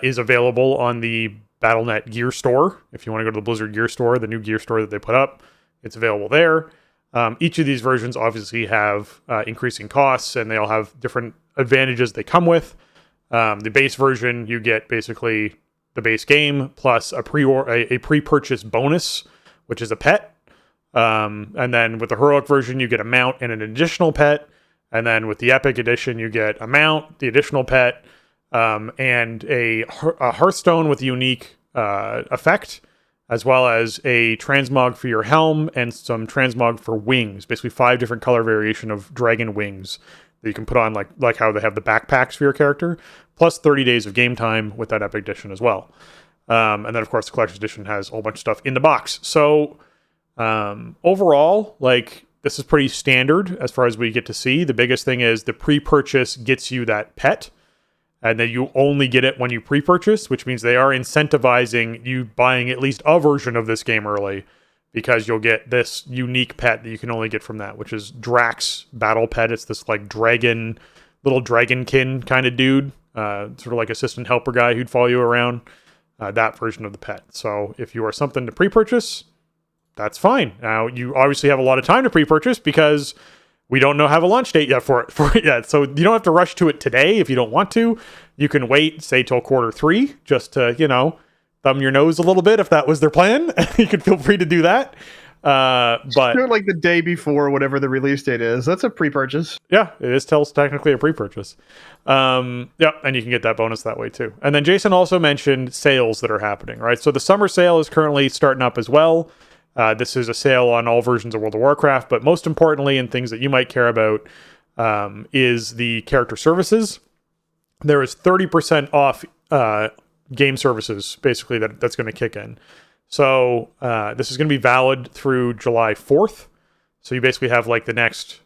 is available on the Battle.net gear store. If you want to go to the Blizzard gear store, the new gear store that they put up, it's available there. Each of these versions obviously have increasing costs, and they all have different advantages they come with. The base version, you get basically the base game plus a pre-purchase bonus, which is a pet. And then with the heroic version, you get a mount and an additional pet. And then with the epic edition, you get a mount, the additional pet, and a Hearthstone with a unique effect, as well as a transmog for your helm and some transmog for wings. Basically 5 different color variation of dragon wings that you can put on, like how they have the backpacks for your character, plus 30 days of game time with that epic edition as well. And then, of course, the collector's edition has a whole bunch of stuff in the box. So overall, like, this is pretty standard as far as we get to see. The biggest thing is the pre-purchase gets you that pet, and then you only get it when you pre-purchase, which means they are incentivizing you buying at least a version of this game early, because you'll get this unique pet that you can only get from that, which is Drax Battle Pet. It's this like little dragonkin kind of dude, sort of like assistant helper guy who'd follow you around, that version of the pet. So if you are something to pre-purchase, that's fine. Now, you obviously have a lot of time to pre-purchase because we don't have a launch date yet for it yet. So you don't have to rush to it today if you don't want to. You can wait, say, till Q3 just to, thumb your nose a little bit if that was their plan. You can feel free to do that. But do it like the day before whatever the release date is. That's a pre-purchase. Yeah, it is still technically a pre-purchase. And you can get that bonus that way too. And then Jason also mentioned sales that are happening, right? So the summer sale is currently starting up as well. This is a sale on all versions of World of Warcraft, but most importantly, and things that you might care about, is the character services. There is 30% off game services, basically, that's going to kick in. So this is going to be valid through July 4th. So you basically have like the next,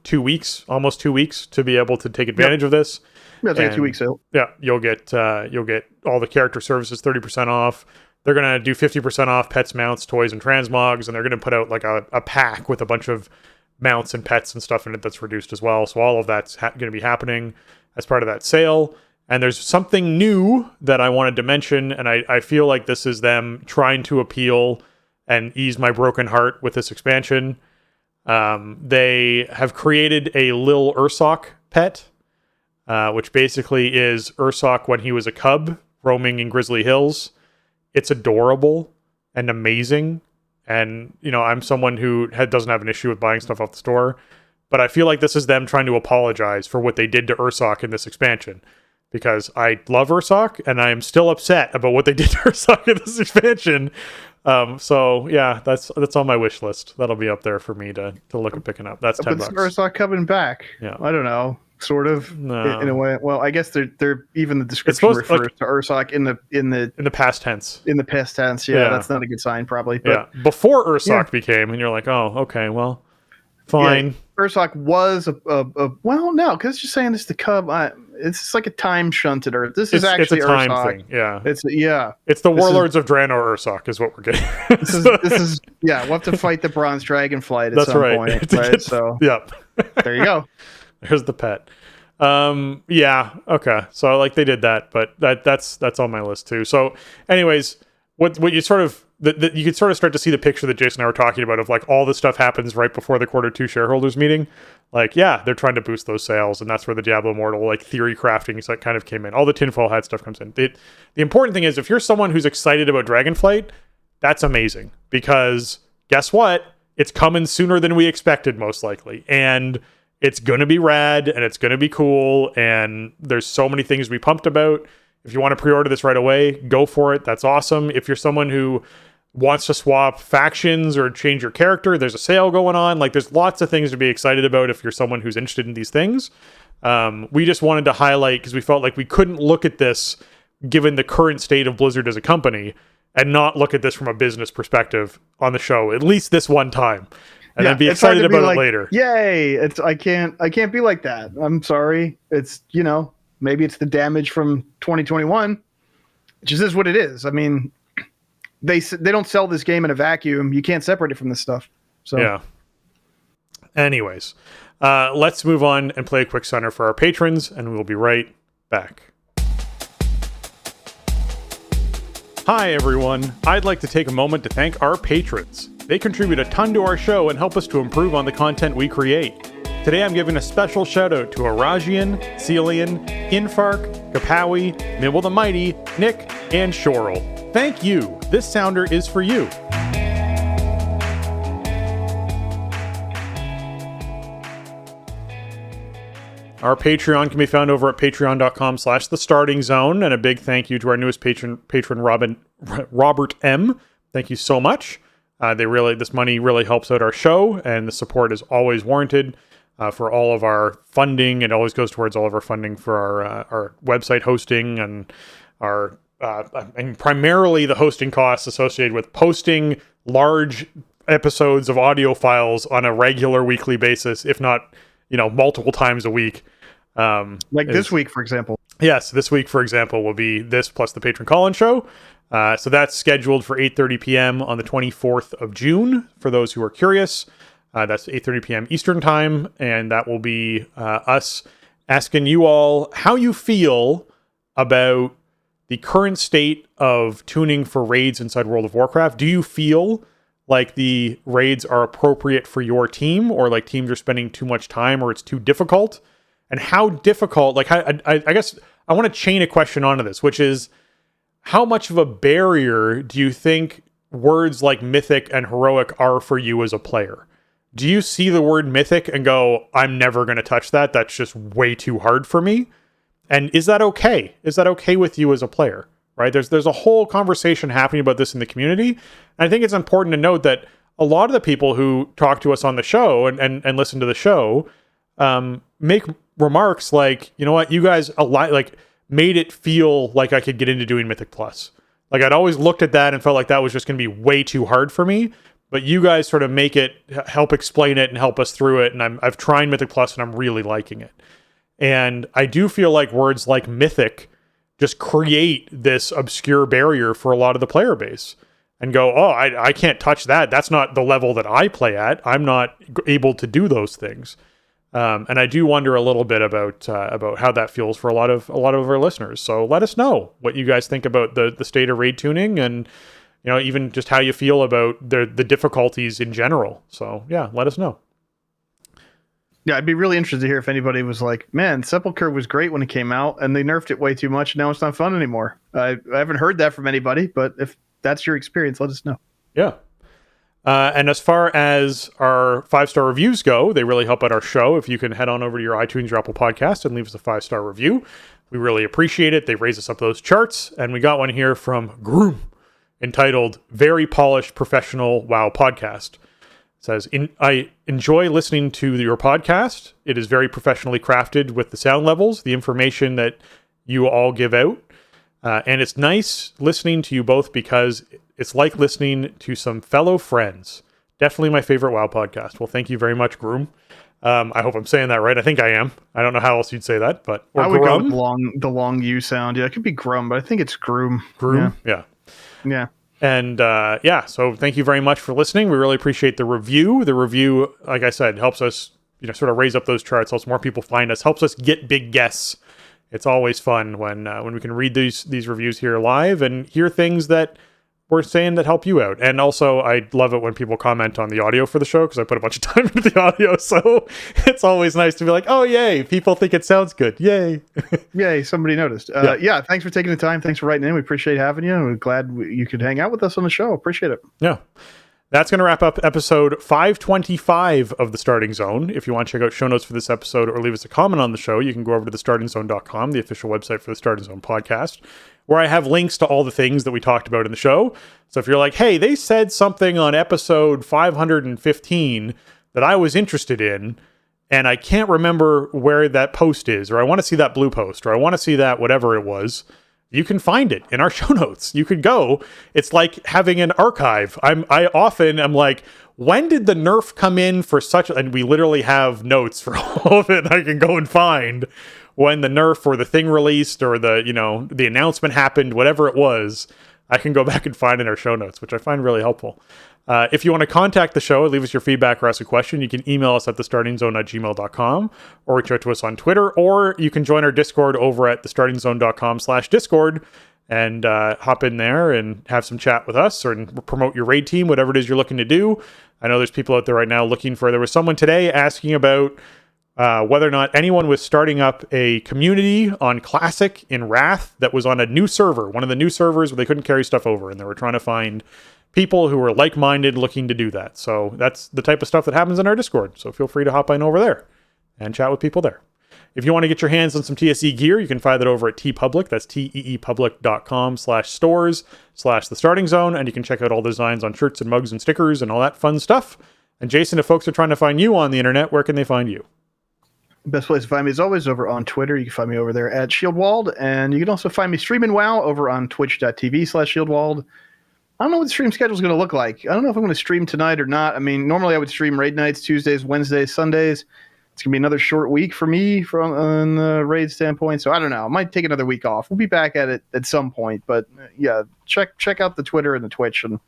2 weeks, almost 2 weeks to be able to take advantage of this. Yeah, it's like a 2 week sale. Yeah, you'll get all the character services 30% off. They're going to do 50% off pets, mounts, toys, and transmogs, and they're going to put out like a pack with a bunch of mounts and pets and stuff in it that's reduced as well. So all of that's going to be happening as part of that sale. And there's something new that I wanted to mention, and I feel like this is them trying to appeal and ease my broken heart with this expansion. They have created a Lil Ursoc pet. which basically is Ursoc when he was a cub roaming in Grizzly Hills. It's adorable and amazing. And, I'm someone who doesn't have an issue with buying stuff off the store. But I feel like this is them trying to apologize for what they did to Ursoc in this expansion. Because I love Ursoc, and I am still upset about what they did to Ursoc in this expansion. So, yeah, that's on my wish list. That'll be up there for me to look at picking up. That's $10. But Ursoc coming back. Yeah. I don't know. Sort of, no. in a way. Well, I guess they're even the description refers to Ursoc in the past tense. In the past tense, yeah, that's not a good sign, probably. But, before Ursoc became, and you're like, oh, okay, well, fine. Yeah, Ursoc was well, no, because it's just saying this the cub. It's just like a time shunted Earth. This is actually it's a time Ursoc. thing. Yeah, It's the Warlords of Draenor Ursoc is what we're getting. this is we'll have to fight the Bronze Dragonflight at some point. Right? So yep. There you go. There's the pet. Yeah, okay. So like they did that, but that's on my list too. So anyways, what you sort of you could sort of start to see the picture that Jason and I were talking about of like all this stuff happens right before the Q2 shareholders meeting. Like, yeah, they're trying to boost those sales, and that's where the Diablo Immortal like theory crafting kind of came in. All the tinfoil hat stuff comes in. The important thing is if you're someone who's excited about Dragonflight, that's amazing, because guess what? It's coming sooner than we expected, most likely. And it's going to be rad, and it's going to be cool, and there's so many things to be pumped about. If you want to pre-order this right away, go for it. That's awesome. If you're someone who wants to swap factions or change your character, there's a sale going on. Like, there's lots of things to be excited about if you're someone who's interested in these things. We just wanted to highlight, because we felt like we couldn't look at this, given the current state of Blizzard as a company, and not look at this from a business perspective on the show, at least this one time. And then be excited about it later. Yay! I can't be like that. I'm sorry. It's maybe it's the damage from 2021. It just is what it is. I mean, they don't sell this game in a vacuum. You can't separate it from this stuff. So yeah. Anyways, let's move on and play a quick center for our patrons, and we'll be right back. Hi everyone. I'd like to take a moment to thank our patrons. They contribute a ton to our show and help us to improve on the content we create. Today I'm giving a special shout out to Arajian, Celian, Infark, Kapawi, Mibble the Mighty, Nick, and Shorel. Thank you! This sounder is for you. Our Patreon can be found over at patreon.com/thestartingzone, and a big thank you to our newest patron Robert M. Thank you so much. This money really helps out our show, and the support is always warranted for all of our funding. It always goes towards all of our funding for our website hosting and and primarily the hosting costs associated with posting large episodes of audio files on a regular weekly basis, if not, multiple times a week. This week, for example. Yes, this week, for example, will be this plus the Patron Call-In Show. So that's scheduled for 8:30 p.m. on the 24th of June, for those who are curious. That's 8:30 p.m. Eastern Time, and that will be us asking you all how you feel about the current state of tuning for raids inside World of Warcraft. Do you feel like the raids are appropriate for your team, or like teams are spending too much time, or it's too difficult? And how difficult, I guess I want to chain a question onto this, which is, how much of a barrier do you think words like mythic and heroic are for you as a player? Do you see the word mythic and go, I'm never going to touch that? That's just way too hard for me. And is that okay? Is that okay with you as a player? Right? There's a whole conversation happening about this in the community. And I think it's important to note that a lot of the people who talk to us on the show and listen to the show make remarks like, you know what, you guys made it feel like I could get into doing Mythic Plus. Like, I'd always looked at that and felt like that was just going to be way too hard for me. But you guys sort of help explain it and help us through it. And I've tried Mythic Plus and I'm really liking it. And I do feel like words like mythic just create this obscure barrier for a lot of the player base, and go, oh, I can't touch that. That's not the level that I play at. I'm not able to do those things. And I do wonder a little bit about how that feels for a lot of our listeners. So let us know what you guys think about the state of raid tuning, and even just how you feel about the difficulties in general. So yeah, let us know. Yeah, I'd be really interested to hear if anybody was like, man, Sepulchre was great when it came out, and they nerfed it way too much, and now it's not fun anymore. I haven't heard that from anybody, but if that's your experience, let us know. Yeah. And as far as our 5-star reviews go, they really help out our show. If you can head on over to your iTunes or Apple Podcast and leave us a 5-star review, we really appreciate it. They raise us up those charts. And we got one here from Groom entitled Very Polished Professional WoW Podcast. It says, I enjoy listening to your podcast. It is very professionally crafted with the sound levels, the information that you all give out. And it's nice listening to you both because it's like listening to some fellow friends. Definitely my favorite WoW podcast. Well, thank you very much, Groom. I hope I'm saying that right. I think I am. I don't know how else you'd say that, but or I would Grum. go with the long U sound. Yeah, it could be Grum, but I think it's Groom. Groom. Yeah. And so thank you very much for listening. We really appreciate the review. The review, like I said, helps us, sort of raise up those charts, helps more people find us, helps us get big guests. It's always fun when we can read these reviews here live and hear things that we're saying that help you out. And also, I love it when people comment on the audio for the show because I put a bunch of time into the audio. So it's always nice to be like, oh, yay, people think it sounds good. Yay. Yay, somebody noticed. Yeah, thanks for taking the time. Thanks for writing in. We appreciate having you. We're glad you could hang out with us on the show. Appreciate it. Yeah. That's going to wrap up episode 525 of The Starting Zone. If you want to check out show notes for this episode or leave us a comment on the show, you can go over to thestartingzone.com, the official website for the Starting Zone podcast, where I have links to all the things that we talked about in the show. So if you're like, hey, they said something on episode 515 that I was interested in, and I can't remember where that post is, or I want to see that blue post, or I want to see that whatever it was, you can find it in our show notes. You could go. It's like having an archive. I often am like, when did the nerf come in for such? And we literally have notes for all of it. I can go and find when the nerf or the thing released or the announcement happened, whatever it was. I can go back and find in our show notes, which I find really helpful. If you want to contact the show, leave us your feedback or ask a question, you can email us at thestartingzone@gmail.com or reach out to us on Twitter, or you can join our Discord over at thestartingzone.com/Discord and hop in there and have some chat with us or promote your raid team, whatever it is you're looking to do. I know there's people out there right now there was someone today asking about whether or not anyone was starting up a community on Classic in Wrath that was on a new server, one of the new servers where they couldn't carry stuff over, and they were trying to find people who were like-minded looking to do that. So that's the type of stuff that happens in our Discord. So feel free to hop in over there and chat with people there. If you want to get your hands on some TSE gear, you can find that over at TeePublic. That's teepublic.com/stores/thestartingzone. And you can check out all the designs on shirts and mugs and stickers and all that fun stuff. And Jason, if folks are trying to find you on the internet, where can they find you? Best place to find me is always over on Twitter. You can find me over there at Shieldwald. And you can also find me streaming WoW over on twitch.tv/Shieldwald. I don't know what the stream schedule is going to look like. I don't know if I'm going to stream tonight or not. I mean, normally I would stream raid nights, Tuesdays, Wednesdays, Sundays. It's going to be another short week for me on the raid standpoint. So I don't know. I might take another week off. We'll be back at it at some point. But yeah, check out the Twitter and the Twitch, and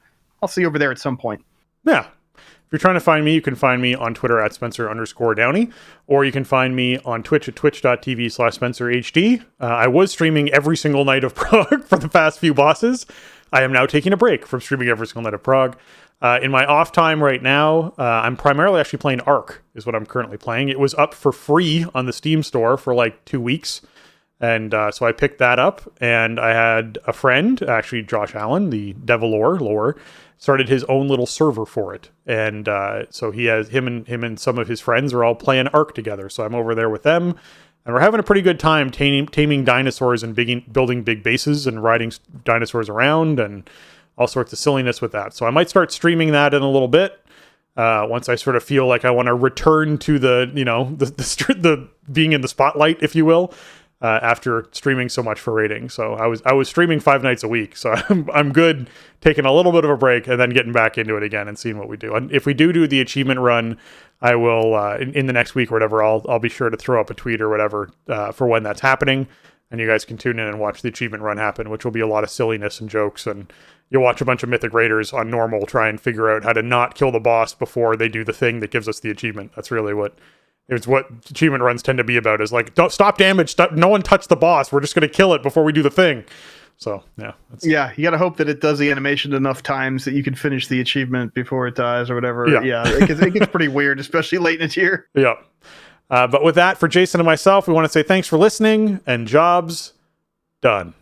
I'll see you over there at some point. Yeah. If you're trying to find me, you can find me on Twitter at Spencer_Downey, or you can find me on Twitch at twitch.tv/SpencerHD. I was streaming every single night of Prague for the past few bosses. I am now taking a break from streaming every single night of Prague. In my off time right now, I'm primarily actually playing Ark, is what I'm currently playing. It was up for free on the Steam store for like 2 weeks. And so I picked that up, and I had a friend, actually Josh Allen, the Devilore, started his own little server for it. And so he has him and some of his friends are all playing Ark together. So I'm over there with them, and we're having a pretty good time taming dinosaurs and building big bases and riding dinosaurs around and all sorts of silliness with that. So I might start streaming that in a little bit. Once I sort of feel like I want to return to the being in the spotlight, if you will. After streaming so much for rating. So I was streaming 5 nights a week. So I'm good taking a little bit of a break and then getting back into it again and seeing what we do. And if we do the achievement run, I will, in the next week or whatever, I'll be sure to throw up a tweet or whatever for when that's happening. And you guys can tune in and watch the achievement run happen, which will be a lot of silliness and jokes. And you'll watch a bunch of Mythic Raiders on normal try and figure out how to not kill the boss before they do the thing that gives us the achievement. That's really what achievement runs tend to be about, is like, don't stop damage, no one touch the boss, we're just going to kill it before we do the thing. So yeah, you gotta hope that it does the animation enough times that you can finish the achievement before it dies or whatever. Yeah, it gets pretty weird, especially late in a tier. Yeah. But with that, for Jason and myself, we want to say thanks for listening, and jobs done.